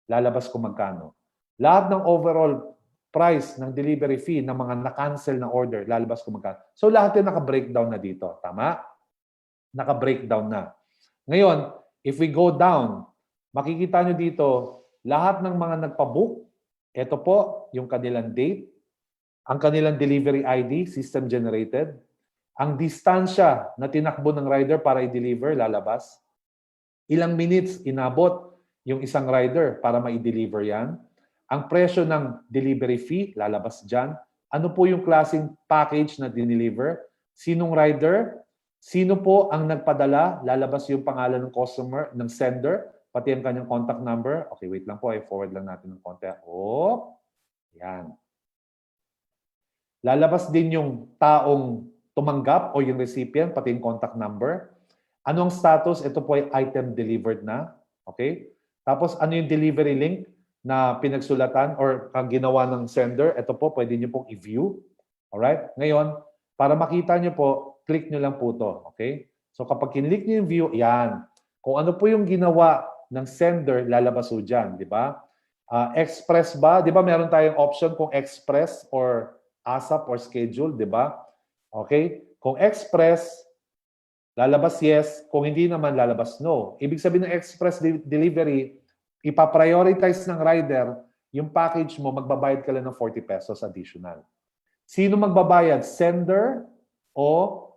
lalabas ko magkano. Lahat ng overall price ng delivery fee ng mga na-cancel na order, lalabas ko magkano. So lahat yung naka-breakdown na dito. Tama? Naka-breakdown na. Ngayon, if we go down, makikita nyo dito, lahat ng mga nagpa-book, ito po yung kanilang date, ang kanilang delivery ID, system generated, ang distansya na tinakbo ng rider para i-deliver, lalabas, ilang minutes inabot yung isang rider para ma-i-deliver yan, ang presyo ng delivery fee, lalabas dyan, ano po yung klaseng package na dineliver, sinong rider, sino po ang nagpadala, lalabas yung pangalan ng customer, ng sender, pati ang kanyang contact number. Okay, wait lang po, i-forward lang natin ng konti. Oh, yan. Lalabas din yung taong tumanggap o yung recipient, pati yung contact number. Anong status? Ito po ay item delivered na. Okay? Tapos ano yung delivery link na pinagsulatan or ginawa ng sender? Ito po, pwede nyo pong i-view. Alright? Ngayon, para makita nyo po, click nyo lang po to. Okay? So kapag kinlik nyo yung view, yan. Kung ano po yung ginawa ng sender, lalabas po dyan. Di ba? Express ba? Di ba meron tayong option kung express or ASAP or schedule, di ba? Okay? Kung express, lalabas yes. Kung hindi naman, lalabas no. Ibig sabihin ng express delivery, ipaprioritize ng rider, yung package mo, magbabayad ka lang ng 40 pesos additional. Sino magbabayad? Sender o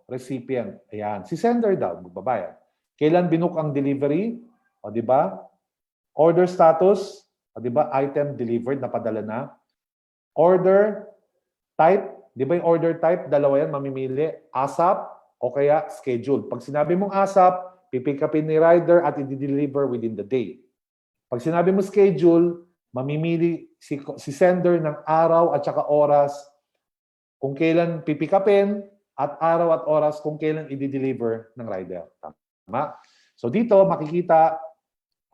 recipient? Ayan. Si sender daw magbabayad. Kailan binook ang delivery? O di ba? Order status, o di ba? Item delivered, napadala na. Order type, di ba yung order type, dalawa yan, mamimili, ASAP o kaya scheduled. Pag sinabi mong ASAP, pipick upin ni rider at i-deliver within the day. Pag sinabi mo schedule, mamimili si sender ng araw at saka oras kung kailan pipick upin at araw at oras kung kailan i-deliver ng rider. Tama? So dito, makikita,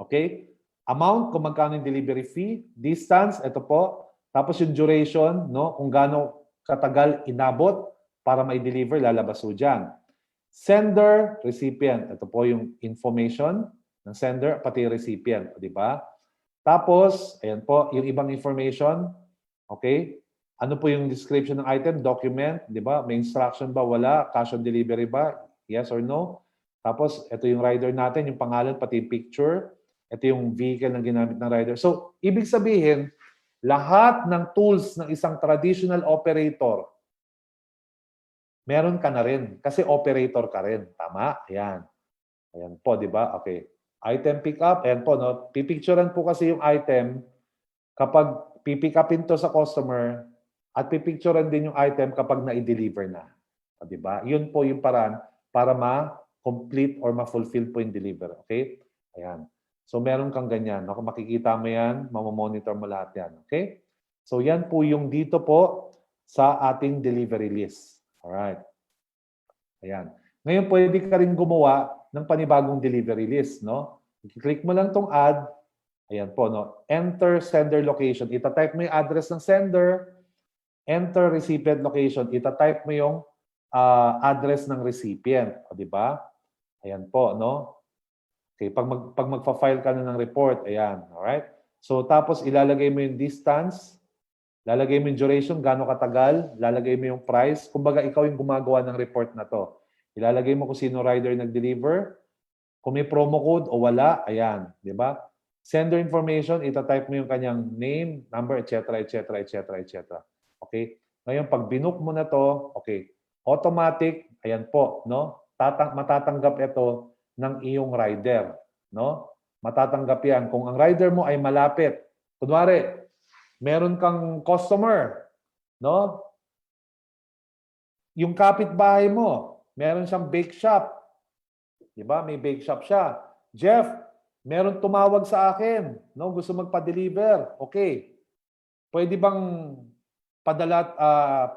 okay, amount kung magkano yung delivery fee, distance, ito po, tapos yung duration, no, kung gaano katagal inabot para ma-deliver, lalabas po dyan. Sender, recipient. Ito po yung information ng sender, pati recipient. Di ba? Tapos, ayan po, yung ibang information. Okay? Ano po yung description ng item? Document. Di ba? May instruction ba? Wala. Cash on delivery ba? Yes or no? Tapos, ito yung rider natin, yung pangalan, pati yung picture. Ito yung vehicle na ginamit ng rider. So, ibig sabihin, lahat ng tools ng isang traditional operator, meron ka na rin. Kasi operator ka rin. Tama? Ayan. Ayan po, di ba? Okay. Item pick up, ayan po, no? Pipicturean po kasi yung item kapag pipick upin to sa customer at pipicturean din yung item kapag na-deliver na. O, diba? Yun po yung paraan para ma-complete or ma-fulfill po yung deliver. Okay? Ayan. So, meron kang ganyan. No? Kung makikita mo yan, mamamonitor mo lahat yan. Okay? So, yan po yung dito po sa ating delivery list. Alright. Ayan. Ngayon, pwede ka rin gumawa ng panibagong delivery list. No? I-click mo lang tong add. Ayan po. No? Enter sender location. Ita-type mo yung address ng sender. Enter recipient location. Ita-type mo yung address ng recipient. O, di ba? Ayan po, no? Okay, pag magfa-file ka na ng report, ayan, alright? So, tapos ilalagay mo yung distance, lalagay mo yung duration, gaano katagal, lalagay mo yung price. Kumbaga, ikaw yung gumagawa ng report na to. Ilalagay mo kung sino rider nag-deliver, kung may promo code o wala, ayan, di ba? Sender information, ita-type mo yung kanyang name, number, etc., etc., etc., etc. Okay? Ngayon, pag binook mo na to, okay, automatic, ayan po, no? Matatanggap ito ng iyong rider, no? Matatanggap yan. Kung ang rider mo ay malapit, kunwari, meron kang customer, no? Yung kapitbahay mo, meron siyang bake shop. Di ba? May bake shop siya. Jeff, meron tumawag sa akin, no? Gusto magpa-deliver. Okay. Pwede bang padala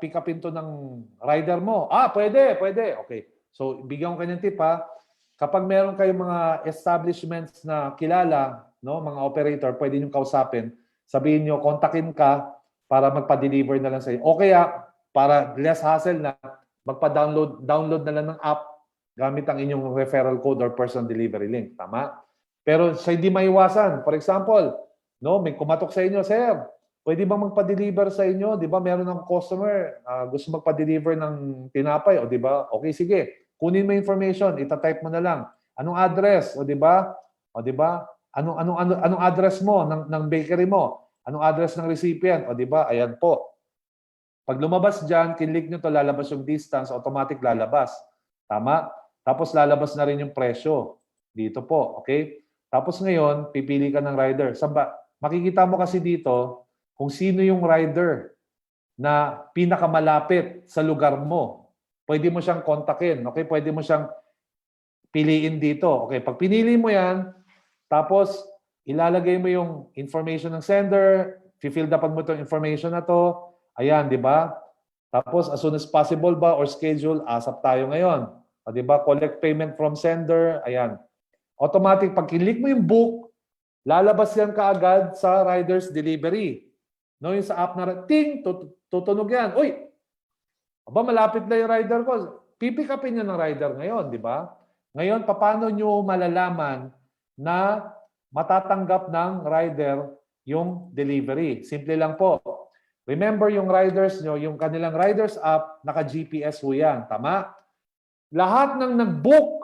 pick upin to ng rider mo? Ah, pwede, pwede. Okay. So, bigyan ko kayo ng tip ha. Kapag meron kayong mga establishments na kilala, no, mga operator, pwede nyo kausapin. Sabihin nyo, kontakin ka para magpa-deliver na lang sa iyo. O kaya, para less hassle na, download na lang ng app gamit ang inyong referral code or person delivery link. Tama? Pero sa hindi maiwasan, for example, no, may kumatok sa inyo, sir, pwede bang magpa-deliver sa inyo? Di ba meron ng customer gusto magpa-deliver ng tinapay, o di ba? Okay, sige. Kunin mo information, ita-type mo na lang. Anong address? O di ba? O di ba? Anong address mo ng bakery mo? Anong address ng recipient? O di ba? Ayan po. Pag lumabas diyan, kinlik nyo to, lalabas yung distance, automatic lalabas. Tama? Tapos lalabas na rin yung presyo. Dito po, okay? Tapos ngayon, pipili ka ng rider. Makikita mo kasi dito kung sino yung rider na pinakamalapit sa lugar mo. Pwede mo siyang kontakin. Okay? Pwede mo siyang piliin dito. Okay? Pag pinili mo yan, tapos ilalagay mo yung information ng sender, fill dapat mo itong information na to. Ayan, di ba? Tapos as soon as possible ba or schedule, ASAP tayo ngayon. O, di ba? Collect payment from sender. Ayan. Automatic, pag click mo yung book, lalabas yan kaagad sa rider's delivery. No, yung sa app na ting, tutunog yan. Uy, aba, malapit na yung rider ko. Pipick upin niya ng rider ngayon, di ba? Ngayon, paano nyo malalaman na matatanggap ng rider yung delivery? Simple lang po. Remember yung riders nyo, yung kanilang riders app, naka-GPS po yan. Tama? Lahat ng nag-book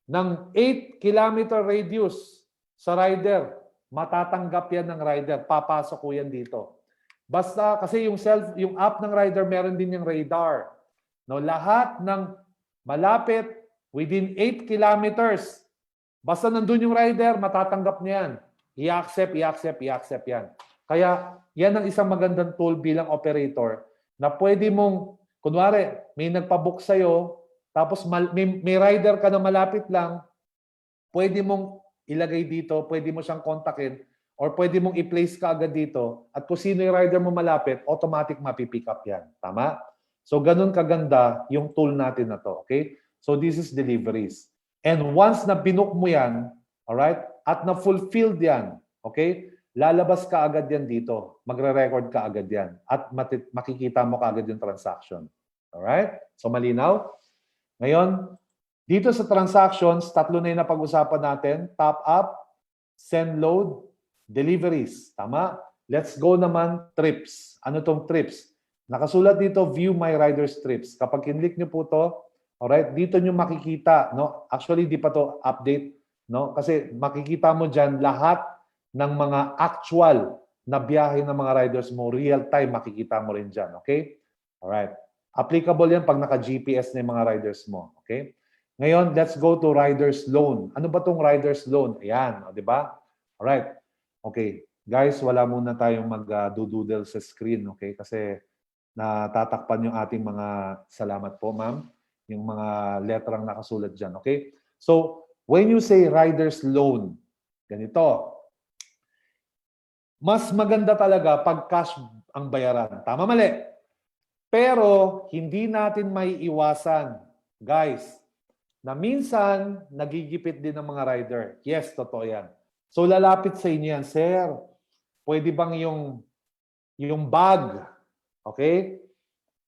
ng 8 kilometer radius sa rider, matatanggap yan ng rider. Papasok ko yan dito. Basta kasi yung app ng rider, meron din yung radar. No, lahat ng malapit within 8 kilometers, basta nandun yung rider, matatanggap niya yan. I-accept yan. Kaya yan ang isang magandang tool bilang operator na pwede mong, kunwari, may nagpabook sa'yo, tapos may rider ka na malapit lang, pwede mong ilagay dito, pwede mo siyang kontakin, or pwede mong i-place ka agad dito, at kung sino yung rider mo malapit, automatic mapipick up yan. Tama? So, ganun kaganda yung tool natin na to. Okay? So, this is deliveries. And once na binook mo yan, alright, at na-fulfilled yan, okay, lalabas ka agad yan dito. Magre-record ka agad yan. At makikita mo ka agad yung transaction. Alright? So, malinaw? Ngayon, dito sa transactions, tatlo na yung napag-usapan natin. Top up, send load, deliveries. Tama? Let's go naman, trips. Ano tong trips? Nakasulat dito, view my rider's trips. Kapag kinlik nyo po to, alright, dito nyo makikita. No? Actually, di pa to update. No? Kasi makikita mo dyan lahat ng mga actual na biyahe ng mga riders mo, real time, makikita mo rin dyan. Okay? Alright. Applicable yan pag naka-GPS na yung mga riders mo. Okay? Ngayon, let's go to rider's loan. Ano ba tong rider's loan? Ayan, di ba? Alright. Okay. Guys, wala muna tayong mag-doodle sa screen, okay? Kasi natatakpan yung ating mga salamat po, ma'am. Yung mga letrang nakasulat dyan, okay? So, when you say rider's loan, ganito. Mas maganda talaga pag cash ang bayaran. Tama, mali. Pero, hindi natin may iwasan, guys, na minsan, nagigipit din ng mga rider. Yes, totoo yan. So, lalapit sa inyo yan, sir, pwede bang yung bag, okay,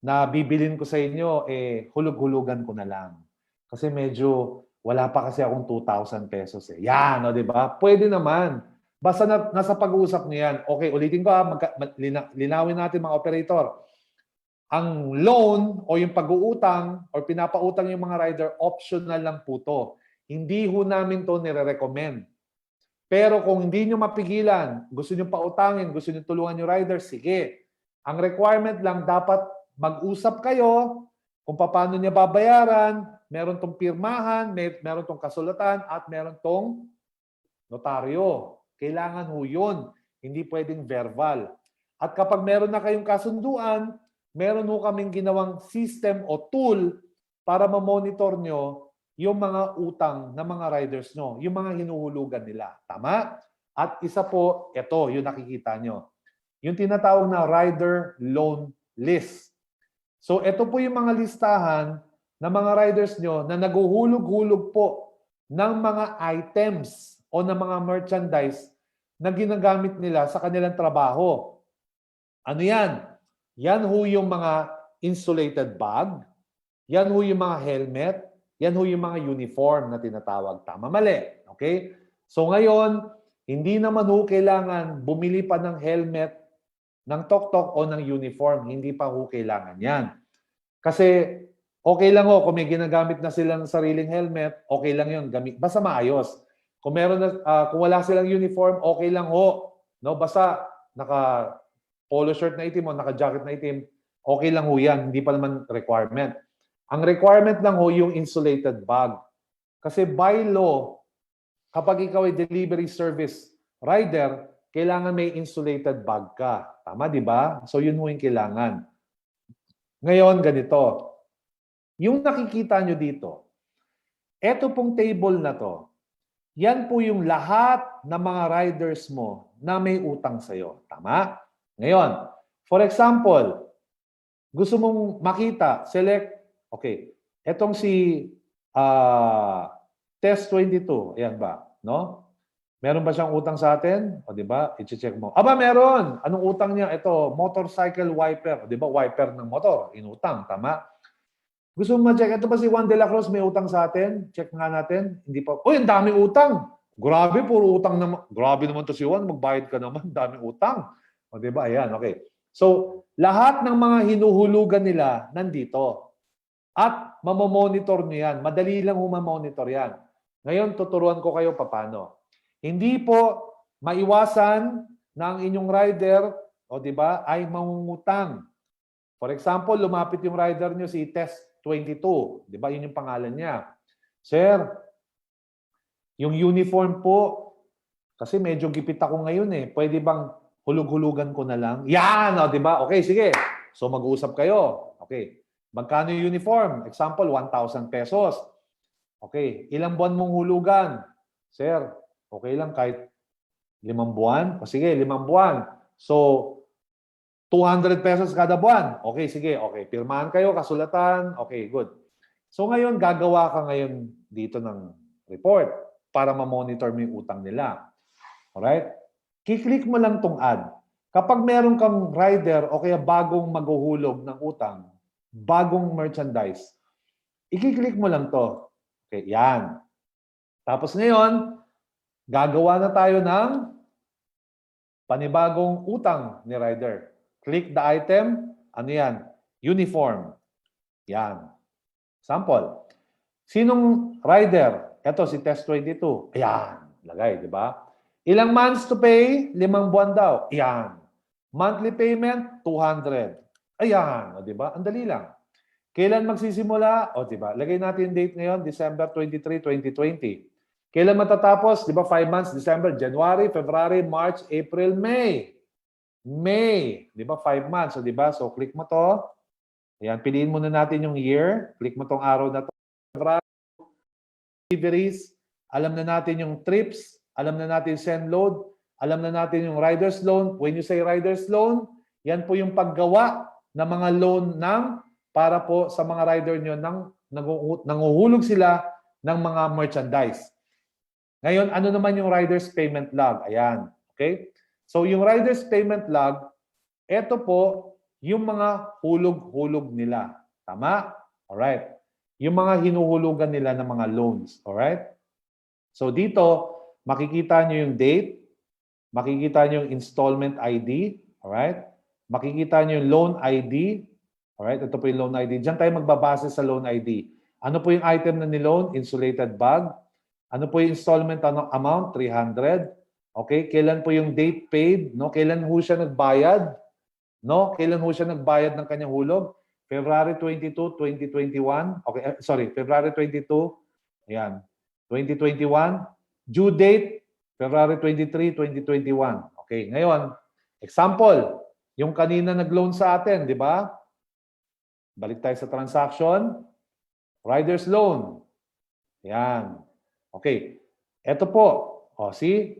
na bibilin ko sa inyo, hulug-hulugan ko na lang. Kasi medyo, wala pa kasi akong 2,000 pesos eh. Yan, di ba? Pwede naman. Basta nasa pag-uusap niyo yan. Okay, ulitin ko linawin natin mga operator. Ang loan o yung pag-uutang o pinapautang yung mga rider, optional lang po to. Hindi ho namin to nire-recommend. Pero kung hindi nyo mapigilan, gusto nyo pautangin, gusto nyo tulungan yung rider, sige. Ang requirement lang, dapat mag-usap kayo kung paano niya babayaran, meron tong pirmahan, meron tong kasulatan, at meron tong notaryo. Kailangan ho yun. Hindi pwedeng verbal. At kapag meron na kayong kasunduan, meron ho kaming ginawang system o tool para ma-monitor nyo yung mga utang ng mga riders nyo, yung mga hinuhulugan nila. Tama? At isa po, ito, yung nakikita nyo. Yung tinatawag na rider loan list. So, ito po yung mga listahan ng mga riders nyo na naguhulog-hulog po ng mga items o ng mga merchandise na ginagamit nila sa kanilang trabaho. Ano yan? Yan ho yung mga insulated bag, yan ho yung mga helmet, yan ho yung mga uniform na tinatawag. Tama, mali. Okay? So ngayon, hindi naman ho kailangan bumili pa ng helmet, ng tok-tok o ng uniform. Hindi pa ho kailangan yan. Kasi okay lang ho, kung may ginagamit na sila ng sariling helmet, okay lang yun. Basta maayos. Kung meron na, kung wala silang uniform, okay lang ho. No? Basta naka polo shirt na itim o naka-jacket na itim, okay lang ho yan. Hindi pa naman requirement. Ang requirement lang ho yung insulated bag. Kasi by law, kapag ikaw ay delivery service rider, kailangan may insulated bag ka. Tama, di ba? So yun ho yung kailangan. Ngayon, ganito. Yung nakikita nyo dito, eto pong table na to, yan po yung lahat ng mga riders mo na may utang sa'yo. Tama? Ngayon, for example, gusto mong makita, select, okay, etong si Test 22, ayan ba, no? Meron ba siyang utang sa atin? O di ba? I-check mo. Aba, meron. Anong utang niya? Ito, motorcycle wiper. O di ba? Wiper ng motor. Inutang. Tama? Gusto mo ma-check? Ito ba si Juan de la Cruz may utang sa atin? Check nga natin. Hindi pa. Uy, ang daming utang. Grabe, puro utang naman. Grabe naman to si Juan. Magbayad ka naman. Daming utang. O di ba? Ayan, okay. So, lahat ng mga hinuhulugan nila nandito. At mamomonitor nyo yan. Madali lang humamonitor yan. Ngayon, tuturuan ko kayo paano. Hindi po maiwasan na ang inyong rider, o di ba, ay mangungutang. For example, lumapit yung rider nyo si Test 22. Di ba? Yun yung pangalan niya. Sir, yung uniform po, kasi medyo gipit ako ngayon eh. Pwede bang hulug-hulugan ko na lang? Yan! O, di ba? Okay, sige. So, mag-uusap kayo. Okay. Magkano yung uniform? Example, 1,000 pesos. Okay. Ilang buwan mong hulugan? Sir, okay lang kahit 5 buwan? O sige, 5 buwan. So, 200 pesos kada buwan. Okay, sige. Okay, pirmahan kayo, kasulatan. Okay, good. So ngayon, gagawa ka ngayon dito ng report para ma-monitor mo yung utang nila. Alright? Kiklik mo lang tong add. Kapag meron kang rider o kaya bagong maghuhulog ng utang, bagong merchandise, ikiklik mo lang to. Okay, yan. Tapos ngayon, gagawa na tayo ng panibagong utang ni rider. Click the item. Ano yan? Uniform. Yan. Sample. Sinong rider? Ito, si Test 22. Ayan. Lagay, di ba? Ilang months to pay? 5 buwan daw. Ayan. Monthly payment? 200. Ayan. O, di ba? Ang dali lang. Kailan magsisimula? O, diba? Lagay natin yung date ngayon, December 23, 2020. Kailan matatapos? Di ba 5 months, December, January, February, March, April, May. May. Di ba 5 months? So, di ba? So, click mo to. Ayan, piliin muna natin yung year. Click mo tong araw na to. Deliveries. Alam na natin yung trips. Alam na natin send load. Alam na natin yung rider's loan. When you say rider's loan, yan po yung paggawa ng mga loan para po sa mga rider nyo nanguhulog sila ng mga merchandise. Ngayon, ano naman yung rider's payment log? Ayan. Okay? So, yung rider's payment log, ito po yung mga hulog-hulog nila. Tama? Alright. Yung mga hinuhulugan nila ng mga loans. Alright? So, dito, makikita nyo yung date, makikita nyo yung installment ID. Alright? Makikita nyo yung loan ID. Alright? Ito po yung loan ID. Diyan tayo magbabase sa loan ID. Ano po yung item na ni-loan? Insulated bag. Ano po yung installment amount? 300. Okay? Kailan po yung date paid? No? Kailan ho siya nagbayad? No? Kailan ho siya nagbayad ng kanyang hulog? February 22, 2021. Okay, sorry, February 22. Ayan. 2021. Due date, February 23, 2021. Okay, ngayon, example, yung kanina nag-loan sa atin, di ba? Balik tayo sa transaction. Rider's loan. Ayan. Okay. Ito po. O, see?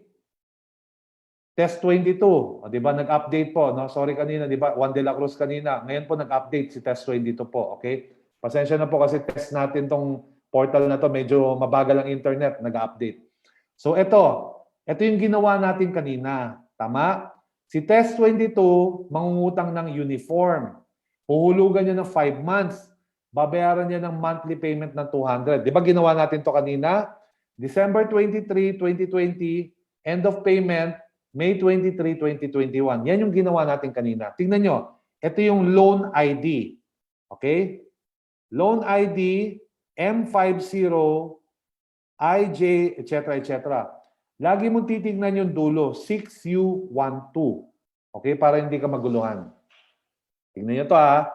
Test 22. O, di ba? Nag-update po. No? Sorry kanina, di ba? Juan de la Cruz kanina. Ngayon po nag-update si Test 22 po. Okay? Pasensya na po kasi test natin tong portal na to. Medyo mabagal ang internet. Nag-update. So, ito. Ito yung ginawa natin kanina. Tama? Si Test 22, mangungutang ng uniform. Huhulugan niya ng 5 months. Babayaran niya ng monthly payment ng 200. Di ba ginawa natin to kanina? December 23, 2020, end of payment, May 23, 2021. Yan yung ginawa natin kanina. Tingnan nyo. Ito yung loan ID. Okay? Loan ID, M50, IJ, etc., etc. Lagi mong titignan yung dulo, 6U12. Okay? Para hindi ka maguluhan. Tingnan nyo to ha.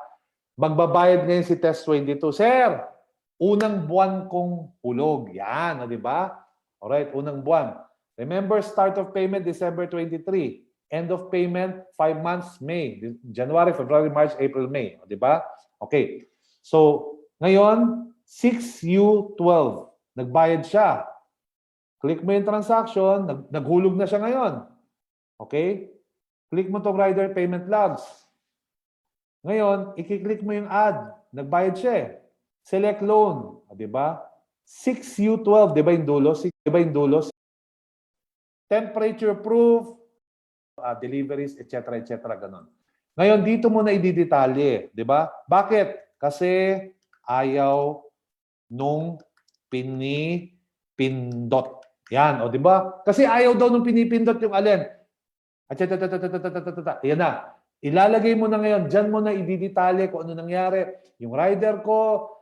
Magbabayad ngayon si Test 22. Sir, unang buwan kong hulog. Yan, di ba? Alright, unang buwan. Remember, start of payment, December 23. End of payment, 5 months, May. January, February, March, April, May. Di ba? Okay. So, ngayon, 6U12. Nagbayad siya. Click mo yung transaction. Naghulog na siya ngayon. Okay? Click mo itong rider payment logs. Ngayon, i-click mo yung add. Nagbayad siya eh. Select loan. Di ba? 6U12. Di ba yung dulo? Di ba yung dulo? Temperature proof, deliveries, etc., etc., ganun. Ngayon, dito mo na i-detalye. Di ba? Bakit? Kasi ayaw nung pinipindot. Yan, o di ba? Kasi ayaw daw nung pinipindot yung alin. Yan na. Ilalagay mo na ngayon, dyan mo na i-detalye kung ano nangyari. Yung rider ko,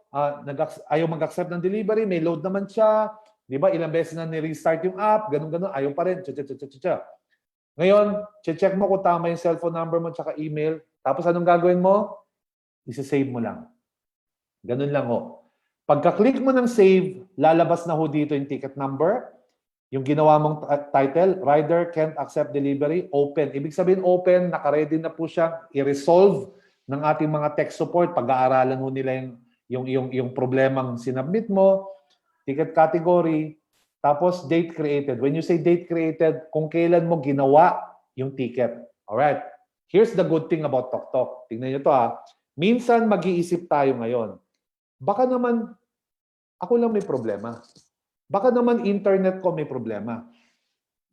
ayaw mag-accept ng delivery, may load naman siya. Di ba? Ilang beses na ni-restart yung app, ganun-ganun, ayaw pa rin. Ngayon, check mo kung tama yung cellphone number mo tsaka email. Tapos anong gagawin mo? Isa-save mo lang. Ganun lang ho. Pagka-click mo ng save, lalabas na ho dito yung ticket number. Yung ginawa mong title, Rider Can't Accept Delivery, open. Ibig sabihin open, naka-ready na po siya i-resolve ng ating mga tech support. Pag-aaralan ho nila yung problemang sinabmit mo, ticket category, tapos date created. When you say date created, kung kailan mo ginawa yung ticket. Alright. Here's the good thing about TokTok. Tingnan nyo to ha. Minsan mag-iisip tayo ngayon. Baka naman ako lang may problema. Baka naman internet ko may problema.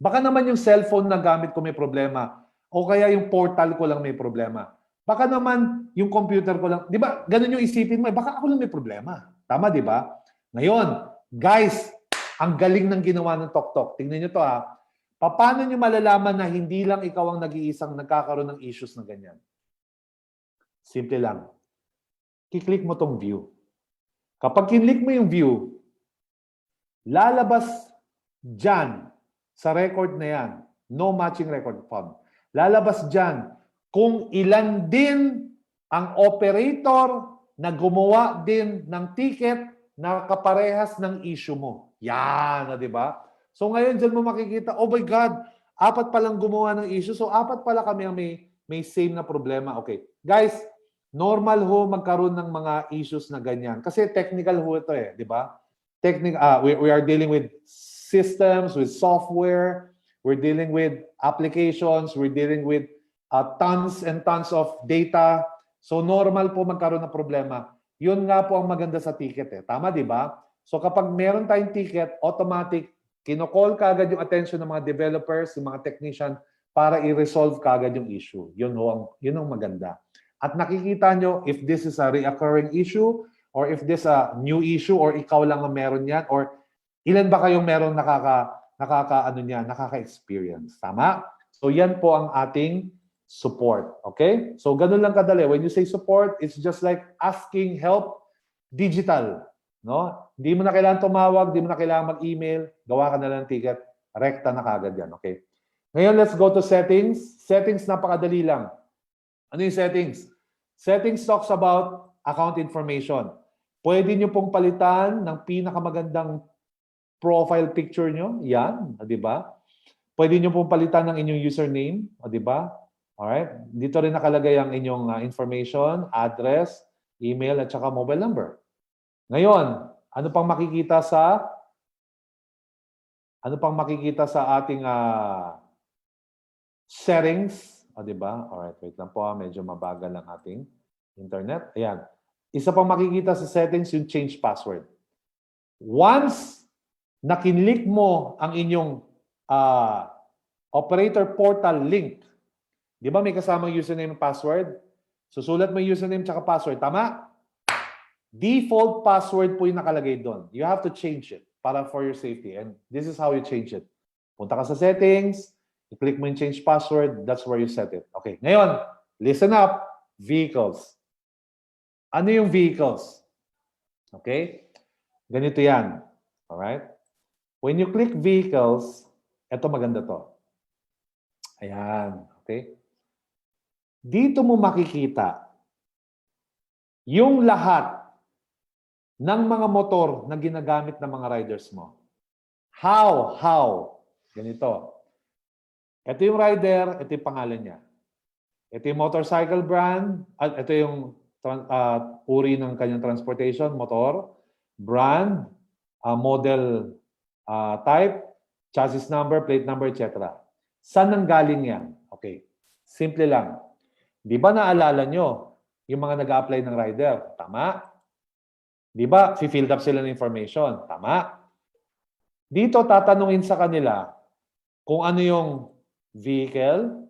Baka naman yung cellphone na gamit ko may problema. O kaya yung portal ko lang may problema. Baka naman yung computer ko lang. Di ba? Ganun yung isipin mo. Baka ako lang may problema. Tama, di ba? Ngayon, guys, ang galing ng ginawa ng TokTok. Tingnan nyo to ha. Paano nyo malalaman na hindi lang ikaw ang nag-iisang nagkakaroon ng issues na ganyan? Simple lang. Kiklik mo tong view. Kapag kinlik mo yung view, lalabas dyan sa record na yan, no matching record found. Lalabas dyan kung ilan din ang operator na gumawa din ng ticket na kaparehas ng issue mo. Yan, di ba? So ngayon dyan mo makikita, oh my God, 4 palang gumawa ng issue. So 4 pala kami ang may same na problema. Okay. Guys, normal ho magkaroon ng mga issues na ganyan. Kasi technical ho ito di ba? We are dealing with systems, with software, we're dealing with applications, we're dealing with tons and tons of data. So normal po magkaroon ng problema. Yun nga po ang maganda sa ticket Tama, di ba? So kapag meron tayong ticket, automatic, kinocall kaagad yung attention ng mga developers, yung mga technician, para i-resolve kaagad yung issue. Yun ang maganda. At nakikita nyo if this is a reoccurring issue, or if this a new issue, or ikaw lang ang meron yan, or ilan ba kayong meron nakaka-experience. Tama? So yan po ang ating support. Okay? So ganun lang kadali. When you say support, it's just like asking help digital. No? Hindi mo na kailangan tumawag, hindi mo na kailangan mag-email, gawa ka na lang ng ticket, rekta na kagad yan. Okay? Ngayon, let's go to settings. Settings, napakadali lang. Ano yung settings? Settings talks about account information. Pwede nyo pong palitan ng pinakamagandang profile picture nyo. Yan, di ba? Pwede nyo pong palitan ng inyong username. Di ba? Alright? Dito rin nakalagay ang inyong information, address, email, at saka mobile number. Ngayon, ano pang makikita sa ating settings? Di ba? Alright, wait lang po. Medyo mabagal ang ating internet. Ayan. Isa pang makikita sa settings, yung change password. Once na kinlik mo ang inyong operator portal link, di ba may kasamang username and password? Susulat mo yung username at password. Tama? Default password po yung nakalagay doon. You have to change it para for your safety. And this is how you change it. Punta ka sa settings, i-click mo yung change password, that's where you set it. Okay, ngayon, listen up, vehicles. Ano yung vehicles? Okay? Ganito yan. Alright? When you click vehicles, eto maganda to. Ayan. Okay? Dito mo makikita yung lahat ng mga motor na ginagamit ng mga riders mo. How? Ganito. Ito yung rider, ito yung pangalan niya. Ito yung motorcycle brand, at ito yung uri ng kanyang transportation, motor, brand, model type, chassis number, plate number, etc. Saan nanggaling yan? Okay. Simple lang. Di ba naalala nyo yung mga nag-a-apply ng rider? Tama? Di ba? Fi-filled up sila ng information. Tama? Dito tatanungin sa kanila kung ano yung vehicle,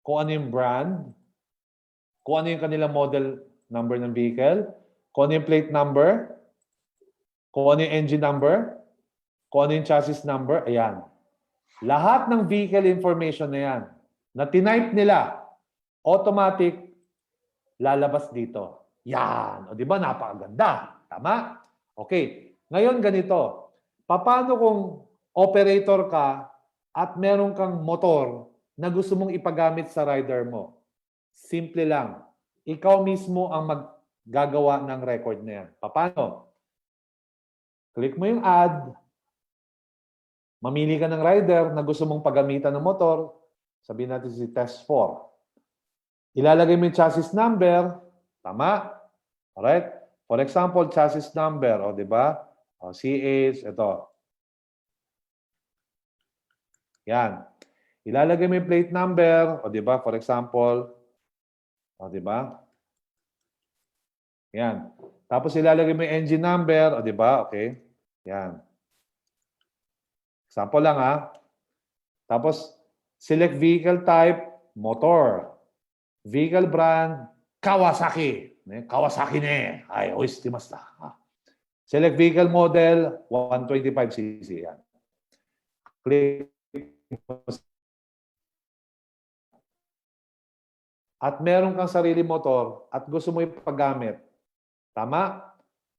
kung ano yung brand, kung ano yung kanilang model number ng vehicle, kung ano yung plate number, kung ano yung engine number, kung ano yung chassis number, ayan. Lahat ng vehicle information na yan, na tinype nila, automatic, lalabas dito. Yan. O di ba? Napakaganda. Tama? Okay. Ngayon ganito. Paano kung operator ka at meron kang motor na gusto mong ipagamit sa rider mo? Simple lang. Ikaw mismo ang maggagawa ng record na yan. Paano? Click mo yung add. Mamili ka ng rider na gusto mong paggamitan ng motor. Sabihin natin si test 4. Ilalagay mo yung chassis number. Tama? Alright? For example, chassis number. O, di ba? O, CH, ito. Yan. Ilalagay mo yung plate number. O, di ba? For example, o, di ba? Yan. Tapos ilalagay mo yung engine number. O, di ba? Okay. Yan. Example lang, ha? Tapos, select vehicle type, motor. Vehicle brand, Kawasaki. Kawasaki ne. Ay, oistimasta. Select vehicle model, 125cc. Yan. Click. At meron kang sarili motor at gusto mo ipagamit. Tama?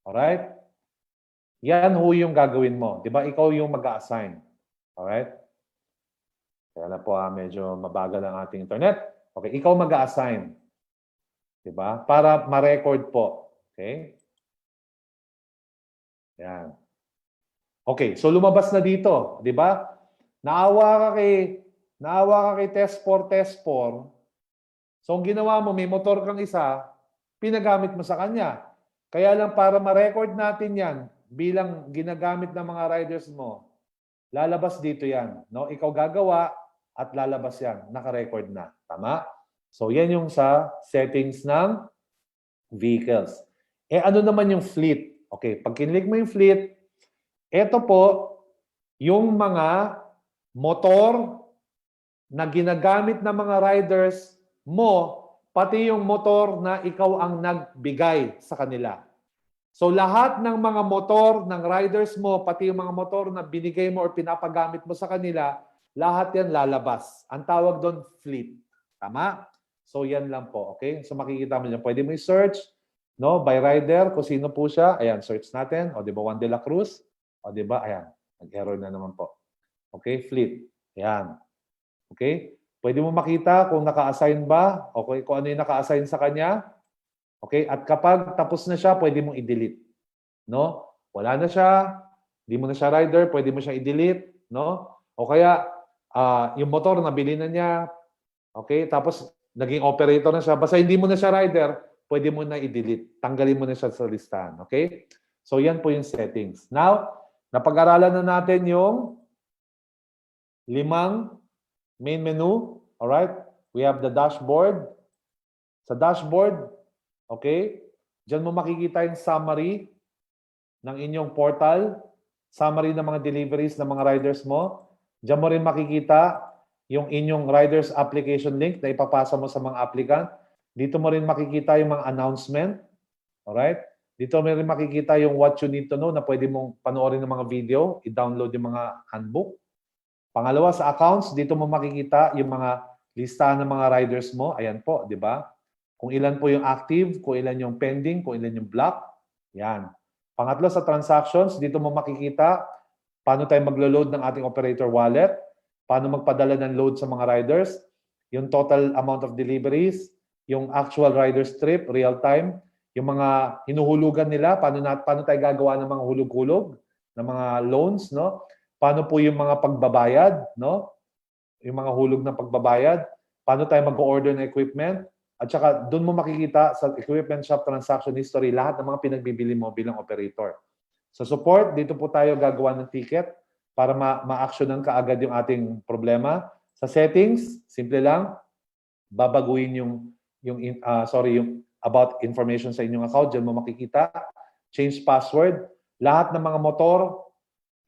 Alright? Yan ho yung gagawin mo. Di ba? Ikaw yung mag-a-assign. Alright? Kaya na po, medyo mabagal ang ating internet. Okay, ikaw mag-a-assign. Diba? Para ma-record po. Okay? Yan. Okay, so lumabas na dito, di ba? Naawa ka kay test 4, test 4. So, ang ginawa mo, may motor kang isa, pinagamit mo sa kanya. Kaya lang para ma-record natin yan bilang ginagamit ng mga riders mo, lalabas dito yan. No? Ikaw gagawa at lalabas yan. Naka-record na. Tama? So, yan yung sa settings ng vehicles. Ano naman yung fleet? Okay, pag kinlik mo yung fleet, ito po yung mga motor na ginagamit ng mga riders mo, pati yung motor na ikaw ang nagbigay sa kanila. So lahat ng mga motor ng riders mo, pati yung mga motor na binigay mo or pinapagamit mo sa kanila, lahat yan lalabas. Ang tawag doon, fleet. Tama? So yan lang po, okay? So makikita mo yan. Pwede mo i-search, no, by rider, kung sino po siya. Ayan, search natin. O, di ba, Juan de la Cruz? O, di ba? Ayan, nag-error na naman po. Okay, fleet. Ayan. Okay? Pwede mo makita kung naka-assign ba, okay, kung ano yung naka-assign sa kanya. Okay? At kapag tapos na siya, pwede mong i-delete. No? Wala na siya, hindi mo na siya rider, pwede mo siya i-delete, no? O kaya yung motor nabili na niya, okay? Tapos naging operator na siya, basta hindi mo na siya rider, pwede mo na i-delete. Tanggalin mo na siya sa listahan, okay? So yan po yung settings. Now, napag-aralan na natin yung 5 main menu. All right? We have the dashboard. Sa dashboard, okay? Diyan mo makikita yung summary ng inyong portal, summary ng mga deliveries ng mga riders mo. Diyan mo rin makikita yung inyong riders application link na ipapasa mo sa mga applicant. Dito mo rin makikita yung mga announcement. All right? Dito mo rin makikita yung what you need to know na pwede mong panoorin ng mga video, i-download yung mga handbook. Pangalawa, sa accounts, dito mo makikita yung mga listahan ng mga riders mo. Ayan po, di ba? Kung ilan po yung active, kung ilan yung pending, kung ilan yung block. Yan. Pangatlo, sa transactions, dito mo makikita paano tayo maglo-load ng ating operator wallet, paano magpadala ng load sa mga riders, yung total amount of deliveries, yung actual riders trip, real time, yung mga hinuhulugan nila, paano tayo gagawa ng mga hulog-hulog, ng mga loans, no? Paano po yung mga pagbabayad, no? Yung mga hulog ng pagbabayad. Paano tayo mag-order ng equipment. At saka doon mo makikita sa equipment shop transaction history lahat ng mga pinagbibili mo bilang operator. Sa support, dito po tayo gagawa ng ticket para ma-actionan kaagad yung ating problema. Sa settings, simple lang, babaguhin yung about information sa inyong account. Diyan mo makikita. Change password. Lahat ng mga motor,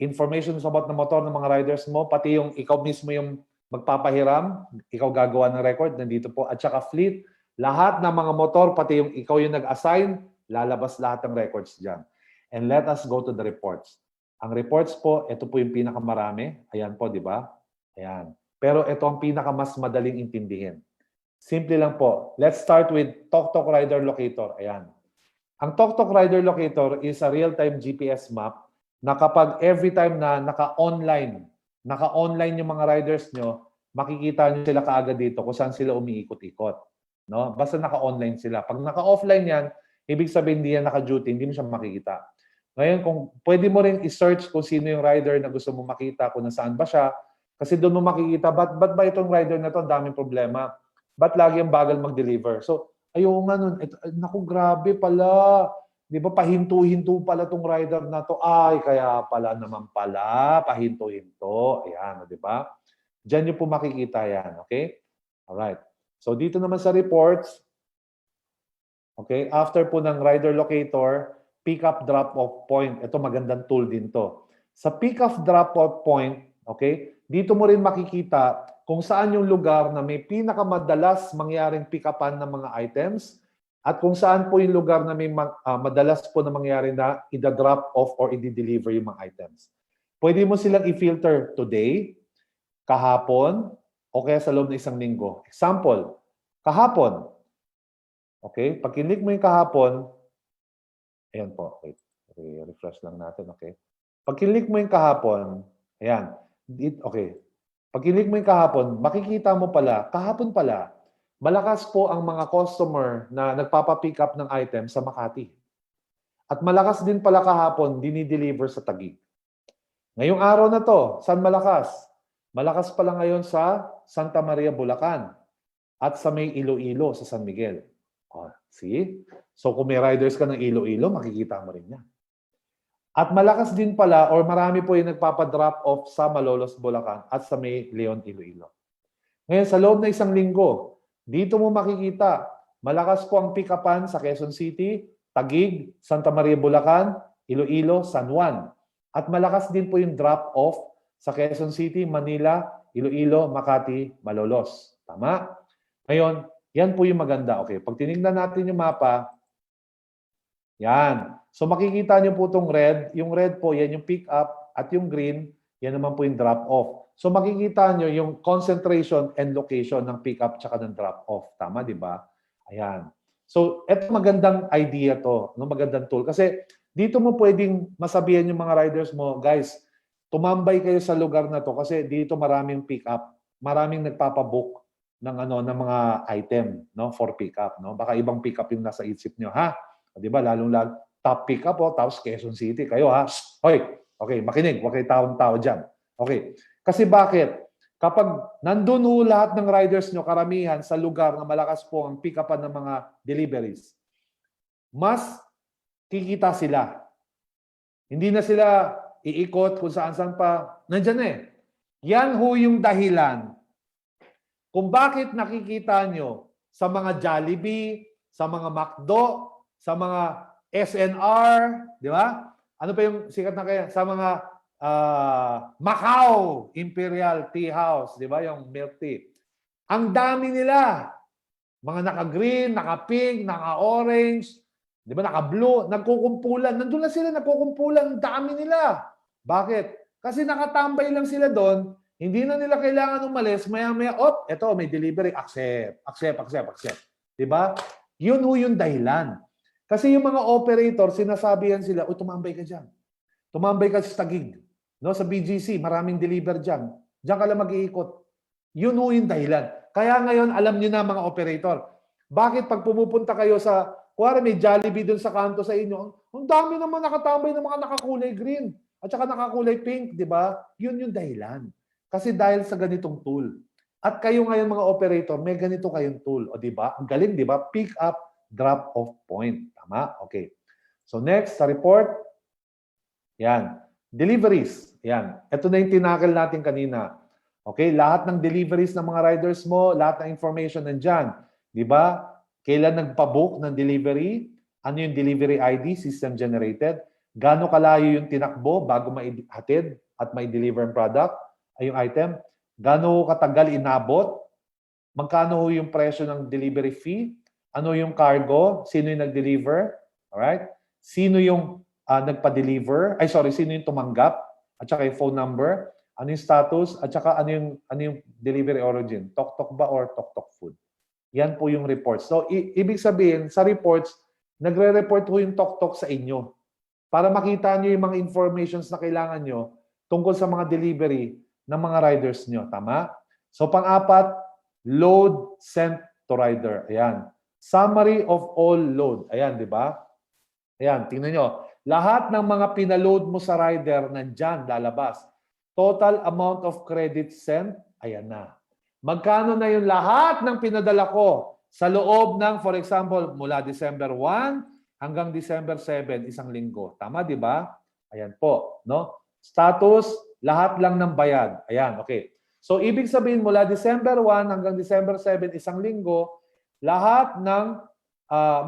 information about ng motor ng mga riders mo, pati yung ikaw mismo yung magpapahiram, ikaw gagawa ng record, nandito po. At saka fleet, lahat ng mga motor, pati yung ikaw yung nag-assign, lalabas lahat ng records dyan. And let us go to the reports. Ang reports po, ito po yung pinakamarami. Ayan po, di ba? Ayan. Pero ito ang pinakamas madaling intindihin. Simple lang po. Let's start with TokTok Rider Locator. Ayan. Ang TokTok Rider Locator is a real-time GPS map na kapag every time na naka-online yung mga riders nyo, makikita nyo sila kaagad dito kung saan sila umiikot-ikot. No? Basta naka-online sila. Pag naka-offline yan, ibig sabihin hindi yan naka-duty, hindi mo siya makikita. Ngayon, kung pwede mo rin i-search kung sino yung rider na gusto mo makita, kung nasaan ba siya, kasi doon mo makikita, ba't ba itong rider na ito, ang daming problema? Ba't lagi ang bagal mag-deliver? So, ayaw nga nun, naku, grabe pala. Di ba, pahinto-hinto pala tong rider na to. Ay, kaya pala naman pala, pahinto-hinto. Ayan, di ba? Diyan nyo po makikita yan, okay? Alright. So, dito naman sa reports, okay, after po ng rider locator, pick-up drop-off point. Ito, magandang tool din to. Sa pick-up drop-off point, okay, dito mo rin makikita kung saan yung lugar na may pinakamadalas mangyaring pick-upan ng mga items, at kung saan po yung lugar na may madalas po na mangyari na i-drop off or i-deliver yung mga items. Pwede mo silang i-filter today, kahapon, o kaya sa loob ng isang linggo. Example, kahapon. Okay? Pag kinlik mo yung kahapon, ayan po. Wait, refresh lang natin. Okay? Pag kinlik mo yung kahapon, ayan. Okay. Pag kinlik mo yung kahapon, makikita mo pala, kahapon pala, malakas po ang mga customer na nagpapa-pick up ng item sa Makati. At malakas din pala kahapon, dinideliver sa Taguig. Ngayong araw na to, saan malakas? Malakas pala ngayon sa Santa Maria, Bulacan at sa may Iloilo sa San Miguel. Oh, see? So kung may riders ka ng Iloilo, makikita mo rin yan. At malakas din pala or marami po yung nagpapadrop off sa Malolos, Bulacan at sa may Leon, Iloilo. Ngayon, sa loob na isang linggo, dito mo makikita, malakas po ang pick-upan sa Quezon City, Taguig, Santa Maria, Bulacan, Iloilo, San Juan. At malakas din po yung drop-off sa Quezon City, Manila, Iloilo, Makati, Malolos. Tama? Ngayon, yan po yung maganda. Okay, pag tinignan natin yung mapa, yan. So makikita nyo po itong red. Yung red po, yan yung pick-up at yung green, yan naman po yung drop-off. So makikita nyo yung concentration and location ng pick-up tsaka ng drop-off. Tama, di ba? Ayan. So, eto magandang idea to, no? Magandang tool. Kasi dito mo pwedeng masabihan yung mga riders mo, guys, tumambay kayo sa lugar na to kasi dito maraming pick-up, maraming nagpapabook ng ng mga item, no, for pick-up, no. Baka ibang pick-up yung nasa isip nyo, ha? 'Di ba? Lalong top pick-up tapos Quezon City kayo, ha? Hoy, okay, makinig, wag kayo taong-tao diyan. Okay. Kasi bakit? Kapag nandun ho lahat ng riders nyo, karamihan sa lugar na malakas po ang pick-upan ng mga deliveries, mas kikita sila. Hindi na sila iikot kung saan-saan pa. Nandyan eh. Yan ho yung dahilan kung bakit nakikita nyo sa mga Jollibee, sa mga McDo, sa mga SNR, di ba? Ano pa yung sikat na kaya? Sa mga Macau Imperial Tea House, di ba? Yung milk tea. Ang dami nila. Mga naka-green, naka-pink, naka-orange, di ba? Naka-blue, nagkukumpulan. Nandun na sila, nagkukumpulan. Ang dami nila. Bakit? Kasi nakatambay lang sila doon. Hindi na nila kailangan umalis. Maya-maya, eto, may delivery. Accept. Di ba? Yun ho yung dahilan. Kasi yung mga operator, sinasabihan sila, tumambay ka dyan. Tumambay ka sa Taguig. No, sa BGC, maraming deliver dyan. Diyan ka lang mag-iikot. Yun ho yung dahilan. Kaya ngayon, alam niyo na mga operator. Bakit pag pumupunta kayo sa, kuwari may Jollibee dun sa kanto sa inyo, ang dami naman nakatambay ng mga nakakulay green at saka nakakulay pink, di ba? Yun yung dahilan. Kasi dahil sa ganitong tool. At kayo ngayon mga operator, may ganito kayong tool. O di ba? Ang galing, di ba? Pick up, drop off point. Tama? Okay. So next, sa report. Yan. Deliveries. Yan. Ito na yung tinakil natin kanina. Okay? Lahat ng deliveries ng mga riders mo, lahat ng information nandyan. Di ba? Kailan nagpa-book ng delivery? Ano yung delivery ID? System generated. Gaano kalayo yung tinakbo bago maihatid at mai-deliver ang product? Ay yung item. Gaano katagal inabot? Magkano yung presyo ng delivery fee? Ano yung cargo? Sino yung nag-deliver? Alright? Sino yung nagpa-deliver? Sino yung tumanggap? At saka yung phone number? Ano yung status? At saka ano yung delivery origin? Tok-tok ba or tok-tok food? Yan po yung reports. So, ibig sabihin, sa reports, nagre-report po yung tok-tok sa inyo para makita nyo yung mga informations na kailangan nyo tungkol sa mga delivery ng mga riders nyo. Tama? So, pang-apat, load sent to rider. Ayan. Summary of all load. Ayan, di ba? Ayan, tingnan nyo. Lahat ng mga pinaload mo sa rider, nandyan, lalabas. Total amount of credit sent, ayan na. Magkano na yung lahat ng pinadala ko sa loob ng, for example, mula December 1 hanggang December 7, isang linggo. Tama, di ba? Ayan po. No? Status, lahat lang ng bayad. Ayan, okay. So, ibig sabihin mula December 1 hanggang December 7, isang linggo, lahat ng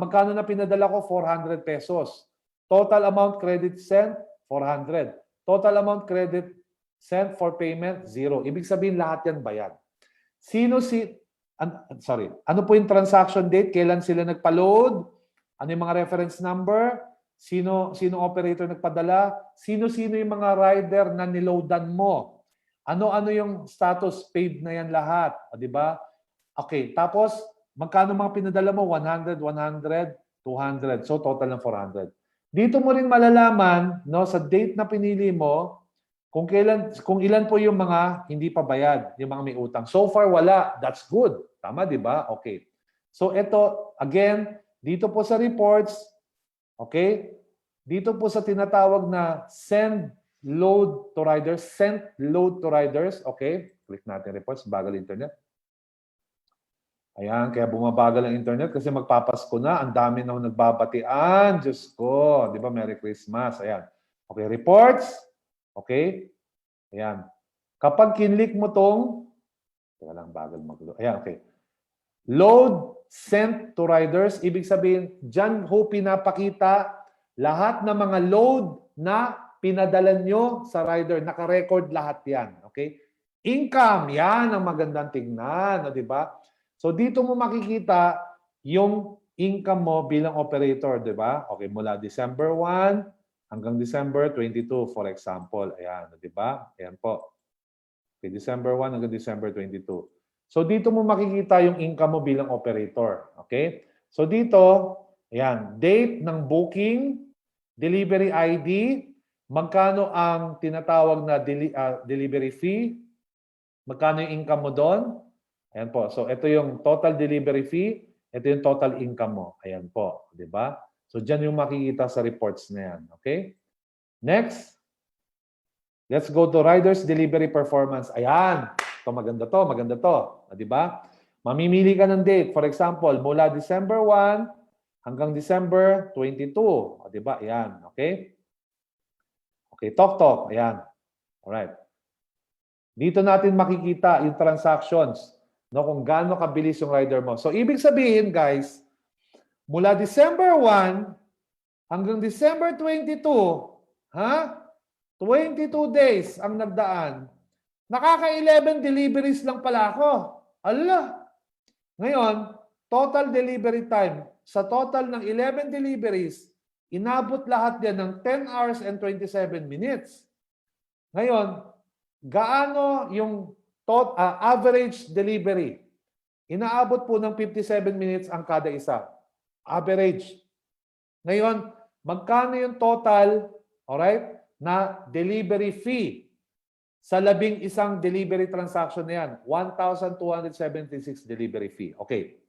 magkano na pinadala ko? 400 pesos. Total amount credit sent, 400. Total amount credit sent for payment, 0. Ibig sabihin lahat yan bayad. Ano po yung transaction date? Kailan sila nagpa-load? Ano yung mga reference number? Sino operator nagpadala? Sino-sino yung mga rider na niloadan mo? Ano-ano yung status paid na yan lahat? O, di ba? Okay, tapos magkano mga pinadala mo? 100, 100, 200. So total ng 400. Dito mo rin malalaman, no, sa date na pinili mo, kung ilan po yung mga hindi pa bayad, yung mga may utang. So far wala, that's good. Tama, di ba? Okay. So ito, again, dito po sa reports, okay? Dito po sa tinatawag na send load to riders, sent load to riders, okay? Click natin reports, bagal internet. Ayan, kaya bumabagal ang internet kasi magpapasko na. Ang dami na nagbabatian. Diyos ko. Di ba? Merry Christmas. Ayan. Okay, reports. Okay. Ayan. Kapag kinlik mo tong, teka lang, bagal mag-load. Ayan, okay. Load sent to riders. Ibig sabihin, dyan ho pinapakita lahat ng mga load na pinadala nyo sa rider. Naka-record lahat yan. Okay. Income. Yan ang magandang tingnan. Di ba? So dito mo makikita yung income mo bilang operator, di ba? Okay, mula December 1 hanggang December 22, for example. Ayan, di ba? Ayan po. Okay, December 1 hanggang December 22. So dito mo makikita yung income mo bilang operator. Okay? So dito, ayan, date ng booking, delivery ID, magkano ang tinatawag na delivery fee, magkano yung income mo doon. Ayan po. So, ito yung total delivery fee. Ito yung total income mo. Ayan po. Di ba? So, dyan yung makikita sa reports na yan. Okay? Next. Let's go to riders delivery performance. Ayan. Ito, maganda to. Maganda to. Di ba? Mamimili ka ng date. For example, mula December 1 hanggang December 22. Di ba? Ayan. Okay? Okay. Talk. Ayan. Alright. Dito natin makikita yung transactions. No, kung gaano kabilis yung rider mo. So, ibig sabihin, guys, mula December 1 hanggang December 22, 22 days ang nagdaan. Nakaka-11 deliveries lang pala ako. Ala! Ngayon, total delivery time. Sa total ng 11 deliveries, inabot lahat yan ng 10 hours and 27 minutes. Ngayon, gaano yung average delivery? Inaabot po ng 57 minutes ang kada isa. Average. Ngayon, magkano yung total, alright, na delivery fee sa 11 delivery transaction na yan? 1,276 delivery fee. Okay.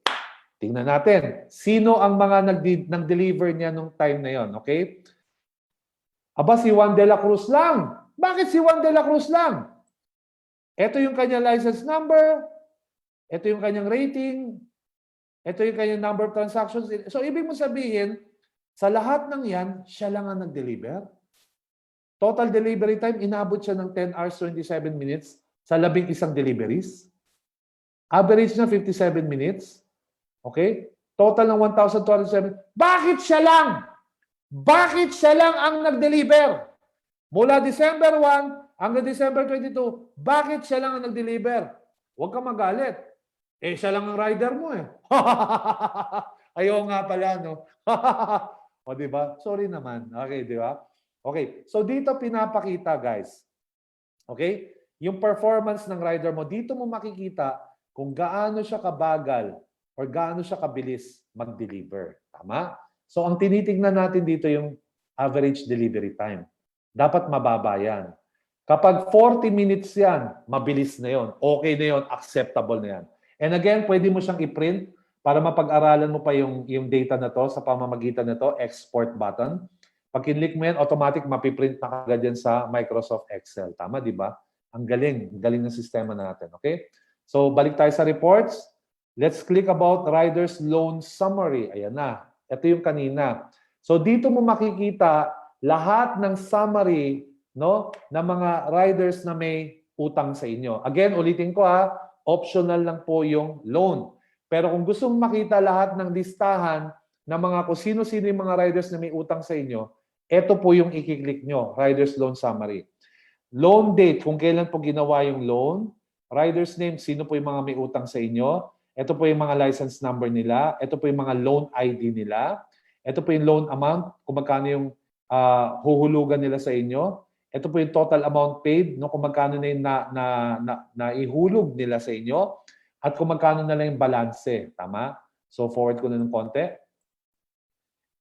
Tingnan natin. Sino ang mga nag-deliver niya nung time na yon? Okay? Aba, si Juan de la Cruz lang. Bakit si Juan de la Cruz lang? Ito yung kanyang license number, ito yung kanyang rating, ito yung kanyang number of transactions. So, ibig mo sabihin, sa lahat ng yan, siya lang ang nag-deliver. Total delivery time, inabot siya ng 10 hours, 27 minutes sa 11 deliveries. Average na 57 minutes. Okay? Total ng 1,207. Bakit siya lang? Bakit siya lang ang nag-deliver? Mula December 1 hanggang December 22, bakit siya lang ang nag-deliver? Huwag ka magalit. Eh, siya lang ang rider mo eh. Ayaw nga pala, no? O, diba? Sorry naman. Okay, di ba? Okay. So, dito pinapakita, guys. Okay? Yung performance ng rider mo, dito mo makikita kung gaano siya kabagal or gaano siya kabilis mag-deliver. Tama? So, ang tinitignan natin dito yung average delivery time. Dapat mababa yan. Kapag 40 minutes yan, mabilis na yon. Okay na yon, acceptable na yan. And again, pwede mo siyang i-print para mapag-aralan mo pa yung data na to sa pamamagitan na to, export button. Pag kinlik mo yan, automatic mapiprint na kagad yan sa Microsoft Excel. Tama, di ba? Ang galing ng sistema natin. Okay? So, balik tayo sa reports. Let's click about Riders Loan Summary. Ayan na. Ito yung kanina. So, dito mo makikita lahat ng summary, no, ng mga riders na may utang sa inyo. Again, ulitin ko optional lang po yung loan. Pero kung gusto mong makita lahat ng listahan ng mga kung sino-sino yung mga riders na may utang sa inyo, ito po yung i-click nyo, Riders Loan Summary. Loan date, kung kailan po ginawa yung loan. Riders name, sino po yung mga may utang sa inyo. Ito po yung mga license number nila. Ito po yung mga loan ID nila. Ito po yung loan amount, kung magkano yung huhulugan nila sa inyo. Ito po yung total amount paid, no, kung magkano na yung naihulog nila sa inyo. At kung magkano na lang yung balanse. Tama? So, forward ko na ng konti.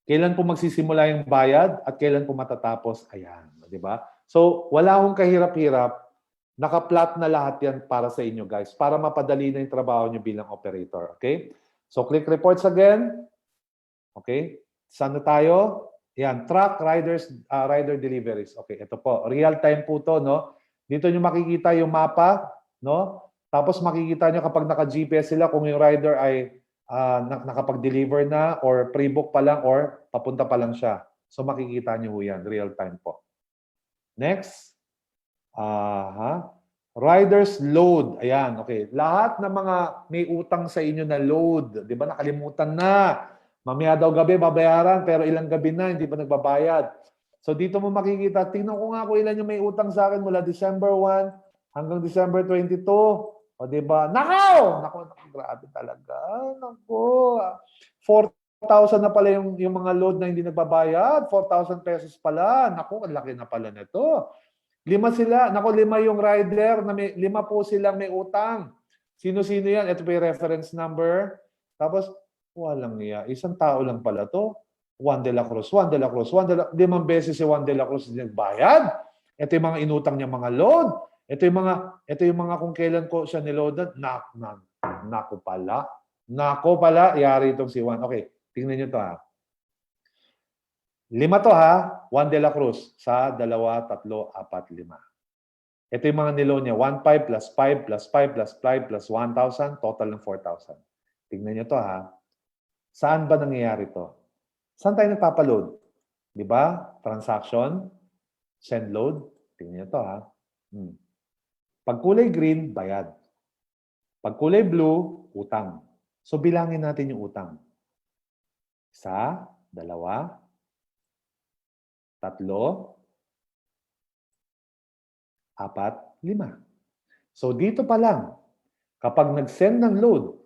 Kailan po magsisimula yung bayad at kailan po matatapos? Ayan. Di ba? So, wala akong kahirap-hirap. Naka-plot na lahat yan para sa inyo, guys. Para mapadali na yung trabaho nyo bilang operator. Okay? So, click reports again. Okay? Saan na tayo? Yan, truck riders, rider deliveries. Okay, ito po. Real time po to, no? Dito nyo makikita yung mapa, no? Tapos makikita nyo kapag naka-GPS sila kung yung rider ay nakapag-deliver na or pre-book pa lang or papunta pa lang siya. So makikita nyo yan, real time po. Next. Riders load. Ayan, okay. Lahat ng mga may utang sa inyo na load, di ba nakalimutan na. Mamaya daw gabi babayaran pero ilang gabi na hindi pa nagbabayad. So dito mo makikita, tingnan ko nga kung ilan yung may utang sa akin mula December 1 hanggang December 22. O di ba? Nakaw! Nako, grabe talaga. Nako. 4,000 na pala yung mga load na hindi nagbabayad. 4,000 pesos pala. Nako, ang laki na pala nito. 5 sila. Nako, 5 yung rider. Na 5 po silang may utang. Sino-sino yan? Ito pa yung reference number. Tapos, walang niya. Isang tao lang pala to. Juan de la Cruz. 5 beses si Juan de la Cruz nagbayad. Ito yung mga inutang niya mga load. Ito yung mga kung kailan ko siya niloadan. Nako pala. Yari itong si Juan. Okay, tingnan nyo to ha. 5 to ha, Juan de la Cruz. Sa 2, 3, 4, 5. Ito yung mga nilo niya. 1,500 plus 5 plus 5 plus 5 plus 1,000. Total ng 4,000. Tingnan nyo to ha. Saan ba nangyayari to? Saan tayo nagpapaload? Di ba? Transaction. Send load. Tingnan nyo to ha. Pag kulay green, bayad. Pag kulay blue, utang. So bilangin natin yung utang. 1, 2, 3, 4, 5. So dito pa lang, kapag nag-send ng load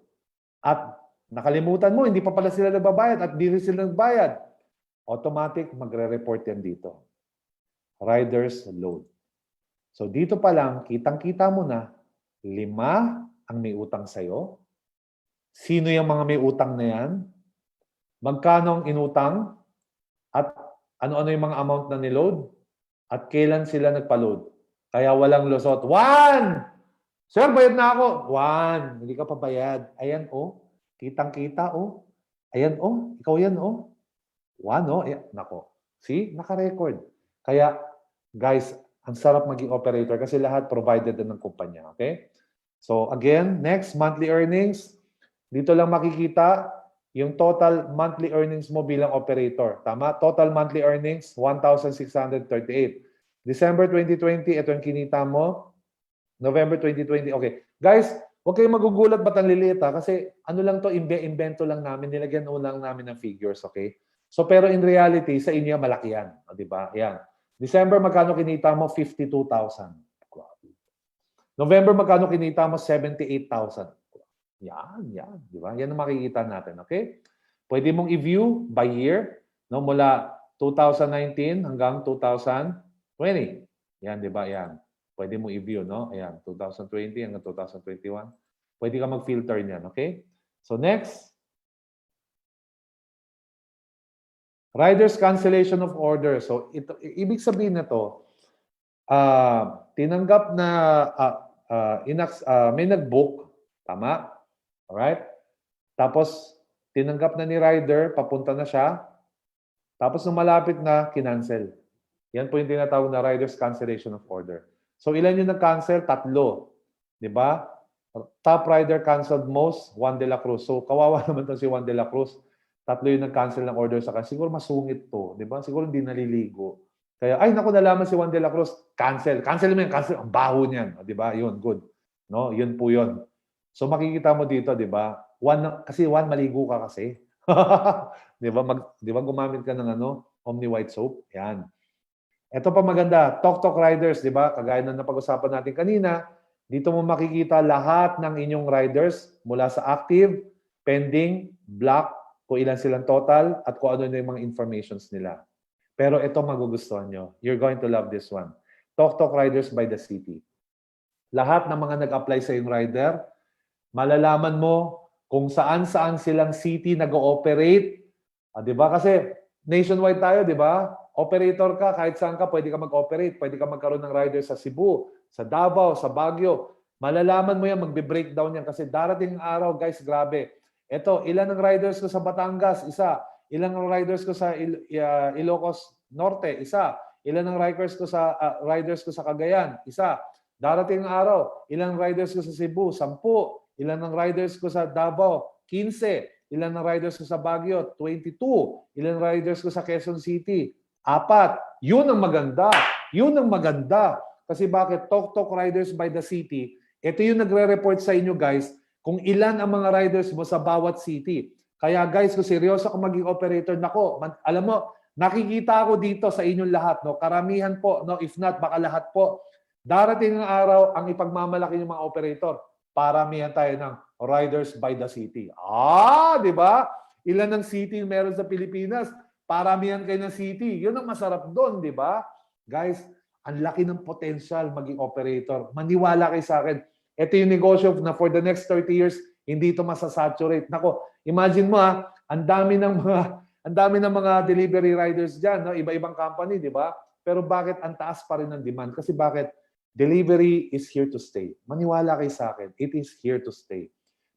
at nakalimutan mo, hindi pa pala sila nagbabayad at di rin sila nagbayad, automatic magre-report yan dito. Riders load. So dito pa lang, kitang-kita mo na 5 ang may utang sa'yo. Sino yung mga may utang na yan? Magkano ang inutang? At ano-ano yung mga amount na niload? At kailan sila nagpa-load? Kaya walang lusot. 1! Sir, bayad na ako. 1. Hindi ka pa bayad. Ayan, oh. Kitang-kita, oh. Ayan, oh. Ikaw yan, oh. 1, oh. Ayan. Nako. See? Naka-record. Kaya, guys, ang sarap maging operator kasi lahat provided ng kumpanya. Okay? So, again, next, monthly earnings. Dito lang makikita yung total monthly earnings mo bilang operator. Tama? Total monthly earnings, 1,638. December 2020, ito yung kinita mo. November 2020. Okay. Guys, huwag kayong magugulat ba't ang liliit ha? Kasi ano lang to, invento lang namin. Nilagyan lang namin ng figures. Okay? So, pero in reality, sa inyo, malaki yan. O, diba? Yan. December, magkano kinita mo? 52,000. November, magkano kinita mo? 78,000. Yan. Di ba? Yan ang makikita natin. Okay? Pwede mong i-view by year, no? Mula 2019 hanggang 2020. Yan, di ba? Yan. Pwede mong i-view, no? Ayan, 2020 hanggang 2021. Pwede ka mag-filter niyan. Okay? So, next. Riders cancellation of order. So, ibig sabihin na to, tinanggap na may nag-book, tama? Alright? Tapos, tinanggap na ni rider, papunta na siya. Tapos, nung malapit na, kinancel. Yan po yung tinatawag na riders cancellation of order. So, ilan yung nag-cancel? 3. Di ba? Top rider canceled most, Juan de la Cruz. So, kawawa naman to si Juan de la Cruz. 3 yung nag-cancel ng order sa kanya. Siguro masungit to. Di ba? Siguro hindi naliligo. Kaya, ay, naku, nalaman si Juan de la Cruz, cancel. Cancel mo yan, cancel. Ang baho niyan. Di ba? Yun, good. No? Yun po yun. So, makikita mo dito, di ba? Kasi maligo ka kasi. Di ba? Gumamit ka ng Omni White Soap. Yan. Ito pa maganda. Tok riders, di ba? Kagaya na napag-usapan natin kanina, dito mo makikita lahat ng inyong riders mula sa active, pending, black, kung ilan silang total, at kung ano yung mga informations nila. Pero ito magugustuhan nyo. You're going to love this one. Tok riders by the city. Lahat ng mga nag-apply sa yung rider, malalaman mo kung saan-saan silang city nag-ooperate. Di ba? Kasi nationwide tayo, di ba? Operator ka, kahit saan ka, pwede ka mag-operate. Pwede ka magkaroon ng rider sa Cebu, sa Davao, sa Baguio. Malalaman mo yan, magbe-breakdown yan. Kasi darating ang araw, guys, grabe. Ito, ilan ang riders ko sa Batangas? 1. Ilan ang riders ko sa Ilocos Norte? Isa. Ilan ang riders ko sa Cagayan? Isa. Darating ang araw, ilang riders ko sa Cebu? 10. Ilan ang riders ko sa Davao? 15. Ilan ang riders ko sa Baguio? 22. Ilan ang riders ko sa Quezon City? 4. Yun ang maganda. Yun ang maganda. Kasi bakit? Tok Riders by the City. Ito yung nagre-report sa inyo guys kung ilan ang mga riders mo sa bawat city. Kaya guys, kung seryoso ako maging operator, nako, alam mo, nakikita ako dito sa inyong lahat, no? Karamihan po, no? If not, baka lahat po. Darating ang araw ang ipagmamalaki ng mga operator. Paramihan tayo ng riders by the city. Di ba? Ilan ang city meron sa Pilipinas? Paramihan kayo ng city. Yun ang masarap doon, di ba? Guys, ang laki ng potential maging operator. Maniwala kayo sa akin. Ito yung negosyo na for the next 30 years, hindi ito masasaturate. Nako, imagine mo ang dami ng mga delivery riders diyan, no? Iba-ibang company, di ba? Pero bakit ang taas pa rin ng demand? Kasi bakit? Delivery is here to stay. Maniwala kayo sa akin. It is here to stay.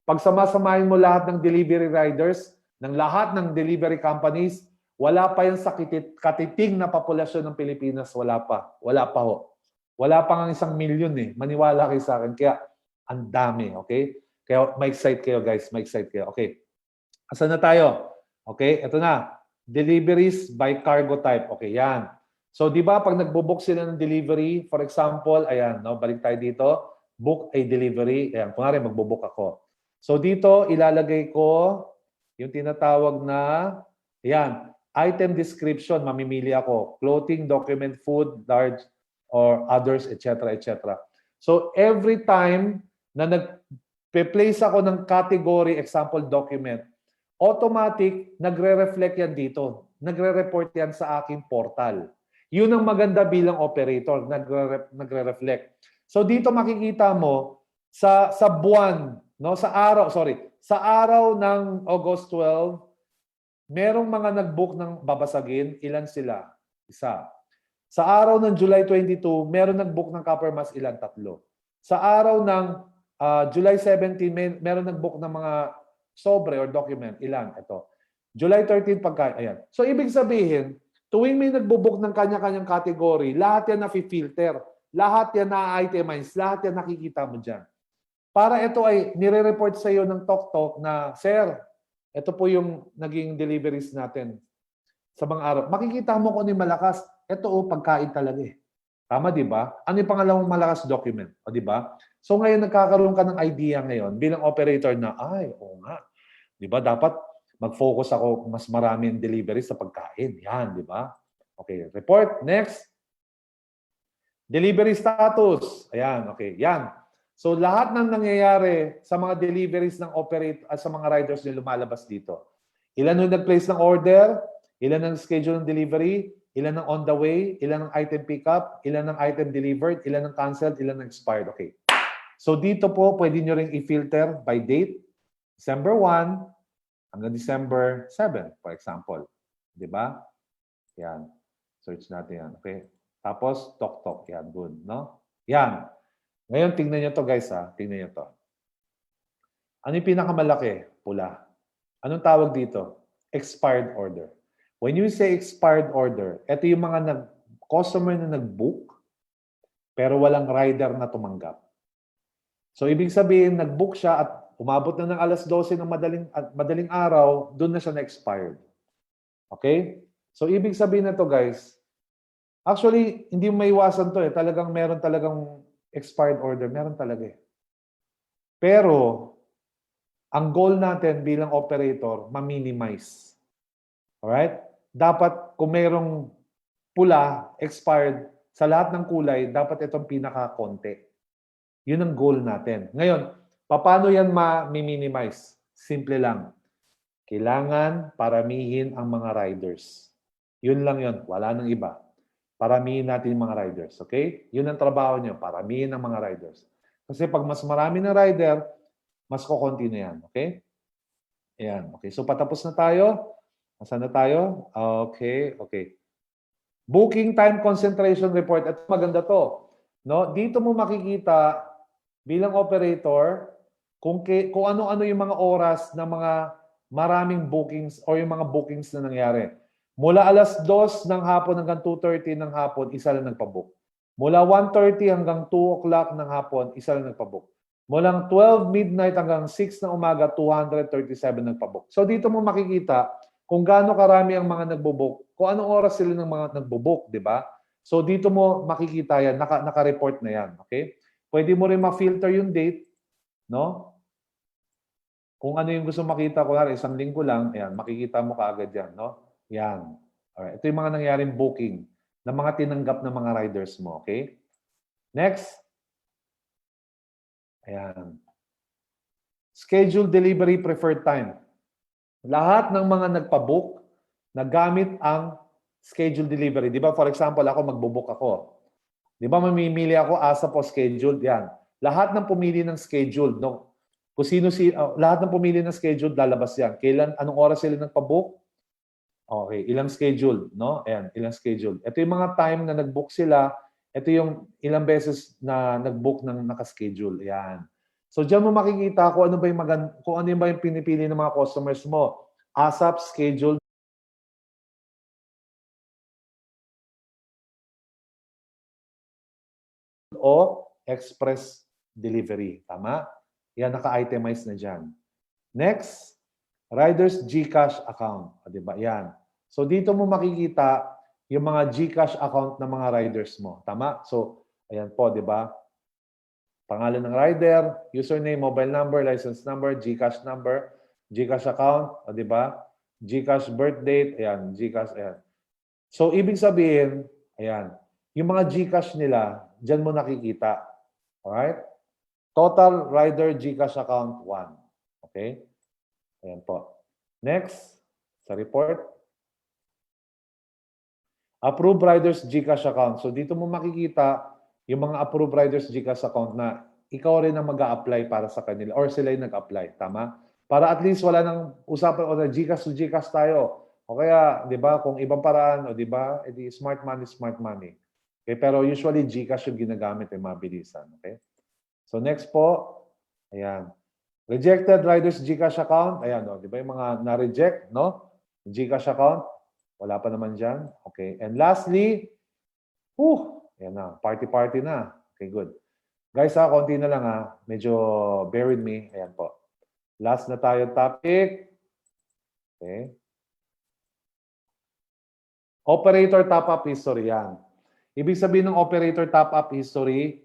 Pag sama-samahin mo lahat ng delivery riders, ng lahat ng delivery companies, wala pa yan sa katiting na populasyon ng Pilipinas. Wala pa. Wala pa ho. Wala pa nga 1 milyon eh. Maniwala kayo sa akin. Kaya, ang dami. Okay? Kaya, ma-excite kayo guys. Ma-excite kayo. Okay. Asan na tayo? Okay? Ito na. Deliveries by cargo type. Okay, yan. So, di ba, pag nagbo-book sila ng delivery, for example, ayan, no, balik tayo dito, book a delivery. Ayan, kunwari, magbo-book ako. So, dito, ilalagay ko yung tinatawag na, ayan, item description, mamimili ako. Clothing, document, food, large, or others, etc., etc. So, every time na nag-place ako ng category, example, document, automatic, nagre-reflect yan dito. Nagre-report yan sa aking portal. Yun ang maganda bilang operator, nagre-reflect. So, dito makikita mo, sa buwan, no, sa araw ng August 12, merong mga nag-book ng babasagin. Ilan sila? Isa. Sa araw ng July 22, meron nag-book ng Copper Mass. Ilan? 3. Sa araw ng July 17, meron nag-book ng mga sobre or document. Ilan? Ito. July 13, ayan. So, ibig sabihin, tuwing may nagbo-book ng kanya-kanyang category, lahat yan na-filter. Lahat yan na-itemize. Lahat yan nakikita mo dyan. Para ito ay nire-report sa iyo ng TokTok na, Sir, ito po yung naging deliveries natin sa mga araw. Makikita mo kung ano yung malakas. Ito pagkain talaga eh. Tama, di ba? Ano yung pangalawang malakas document? O, di ba? So ngayon nagkakaroon ka ng idea ngayon bilang operator na, oo nga. Di ba? Dapat mag-focus ako mas marami ang deliveries sa pagkain. Yan, di ba? Okay, report. Next. Delivery status. Ayan, okay. Yan. So lahat ng nangyayari sa mga deliveries ng sa mga riders na lumalabas dito. Ilan yung nag-place ng order, ilan ang schedule ng delivery, ilan ang on the way, ilan ang item pickup, ilan ang item delivered, ilan ang canceled, ilan ang expired. Okay. So dito po pwede nyo ring i-filter by date, December 1 hanggang December 7, for example. Di ba? Yan. Search natin yan. Okay. Tapos, TokTok. Yan. Good. No? Yan. Ngayon, tingnan nyo to guys ha. Tingnan nyo to. Ano yung pinakamalaki? Pula. Anong tawag dito? Expired order. When you say expired order, ito yung mga customer na nag-book pero walang rider na tumanggap. So, ibig sabihin, nag-book siya at umabot na ng alas 12 ng madaling araw, doon na siya na-expired. Okay? So, ibig sabihin na to guys, actually, hindi mo maiwasan to eh. Meron talagang expired order. Meron talaga eh. Pero, ang goal natin bilang operator, ma-minimize. Alright? Dapat, kung merong pula, expired, sa lahat ng kulay, dapat itong pinaka-konti. Yun ang goal natin. Ngayon, paano yan ma-minimize? Simple lang. Kailangan paramihin ang mga riders. Yun lang yun. Wala nang iba. Paramihin natin yung mga riders. Okay? Yun ang trabaho nyo. Paramihin ang mga riders. Kasi pag mas marami na rider, mas kukunti na yan. Okay? Ayan. Okay. So patapos na tayo. Nasaan na tayo? Okay. Okay. Booking time concentration report. Ito maganda to. No? Dito mo makikita bilang operator kung ano-ano yung mga oras ng mga maraming bookings o yung mga bookings na nangyari. Mula alas 2 ng hapon hanggang 2:30 ng hapon, isa lang nagpabook. Mula 1:30 hanggang 2 o'clock ng hapon, isa lang nagpabook. Mula 12 midnight hanggang 6 ng umaga, 237 nagpabook. So dito mo makikita kung gaano karami ang mga nagbo-book, kung anong oras sila ng mga nagbo-book, di ba? So dito mo makikita yan, naka-report na yan, okay? Pwede mo rin ma-filter yung date, no? Kung ano yung gusto makita, kunwari isang linggo lang, ayan, makikita mo kaagad yan, no? Yan. Alright. Ito yung mga nangyaring booking ng mga tinanggap ng mga riders mo, okay? Next. Ayan. Schedule delivery preferred time. Lahat ng mga nagpa-book, nagamit ang schedule delivery. Di ba, for example, ako magbo-book ako. Di ba, mamimili ako ASAP o scheduled? Yan. Lahat ng pumili ng scheduled, no? Kung lahat ng pumili ng scheduled, lalabas yan. Kailan, anong oras sila nagpa-book? Okay, ilang scheduled, no? Ayan, ilang scheduled. Ito yung mga time na nag-book sila. Ito yung ilang beses na nag-book ng naka-schedule. Ayan. So diyan mo makikita kung ano ba yung pinipili ng mga customers mo. ASAP, scheduled, o express delivery. Tama? Yan, naka-itemize na dyan. Next, Riders GCash account. O, diba? Yan. So dito mo makikita yung mga GCash account ng mga riders mo. Tama? So, ayan po, di ba? Pangalan ng rider, username, mobile number, license number, GCash number, GCash account, o di ba? GCash birth date, ayan, GCash, ayan. So, ibig sabihin, ayan, yung mga GCash nila, dyan mo nakikita. Alright? Total rider GCash account 1. Okay? Ayan po. Next, sa report. Approved riders GCash account. So, dito mo makikita yung mga approved riders GCash account na ikaw rin ang mag-a-apply para sa kanila or sila yung nag-apply. Tama? Para at least wala nang usapan o na GCash to GCash tayo. O kaya, di ba, kung ibang paraan, o di ba, edi smart money, smart money. Okay? Pero usually GCash yung ginagamit, mabilisan. Okay? So next po, ayan. Rejected riders GCash account. Ayan, o, di ba yung mga na-reject, no? GCash account. Wala pa naman dyan. Okay. And lastly, ayan na, party-party na. Okay, good. Guys, konti na lang medyo bear with me. Ayan po. Last na tayo topic. Okay. Operator top-up history yan. Ibig sabihin ng operator top-up history,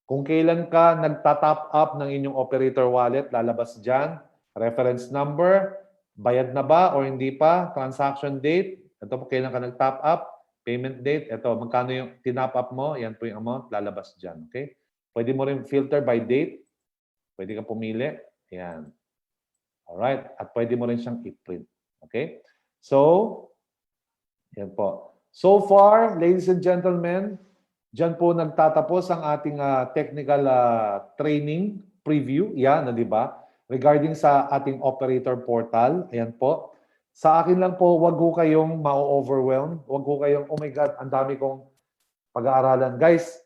kung kailan ka nagta-top up ng inyong operator wallet, lalabas dyan. Reference number, bayad na ba o hindi pa, transaction date, ito po kailan ka nag-top up, payment date, ito magkano yung tinop up mo, yan po yung amount, lalabas dyan. Okay? Pwede mo rin filter by date. Pwede ka pumili. Ayan. Alright. At pwede mo rin siyang i-print. Okay? So, yan po. So far, ladies and gentlemen, dyan po nagtatapos ang ating technical training preview. Yan, di ba? Regarding sa ating operator portal. Ayan po. Sa akin lang po, wag ho kayong ma-overwhelm. Wag ho kayong, oh my God, ang dami kong pag-aaralan. Guys,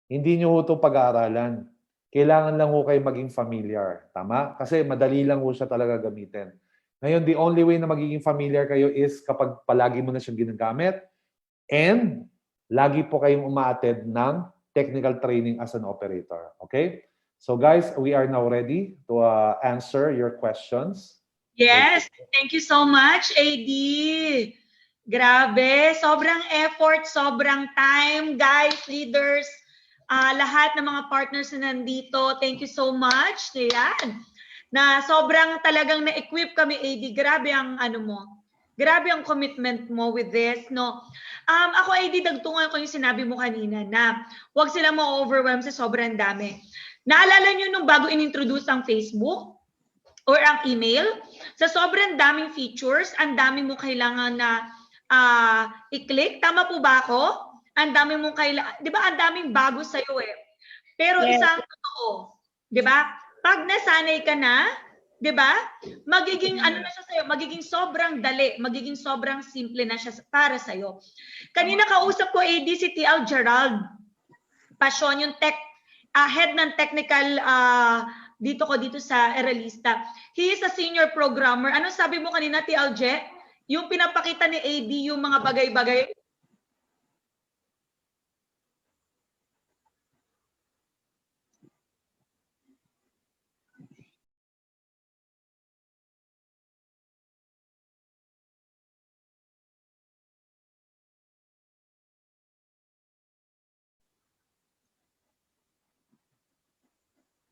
hindi nyo ho ito pag-aaralan. Kailangan lang ho kayo maging familiar. Tama? Kasi madali lang ho siya talaga gamitin. Ngayon, the only way na magiging familiar kayo is kapag palagi mo na siyang ginagamit and lagi po kayong umaattend ng technical training as an operator. Okay? So guys, we are now ready to answer your questions. Yes, thank you so much, AD. Grabe, sobrang effort, sobrang time, guys, leaders, lahat ng mga partners na nandito, thank you so much. Ayan. Na sobrang talagang na-equip kami, AD. Grabe ang ano mo. Grabe ang commitment mo with this, no? Ako, AD, dagtungan ko yung sinabi mo kanina na huwag sila ma-overwhelm sa sobrang dami. Naalala nyo nung bago in-introduce ang Facebook or ang email? Sa sobrang daming features, ang dami mo kailangan na i-click. Tama po ba ako? Ang dami mo kailangan, di ba, ang daming bago sa'yo eh. Pero yes, isang totoo, di ba? Pag nasanay ka na, di ba? Magiging ano na siya sa'yo, magiging sobrang dali, magiging sobrang simple na siya para sa'yo. Kanina kausap ko AD si TL Gerald Passion, yung head ng technical dito sa Erelista. He is a senior programmer. Ano sabi mo kanina, T. Alje? Yung pinapakita ni AD yung mga bagay-bagay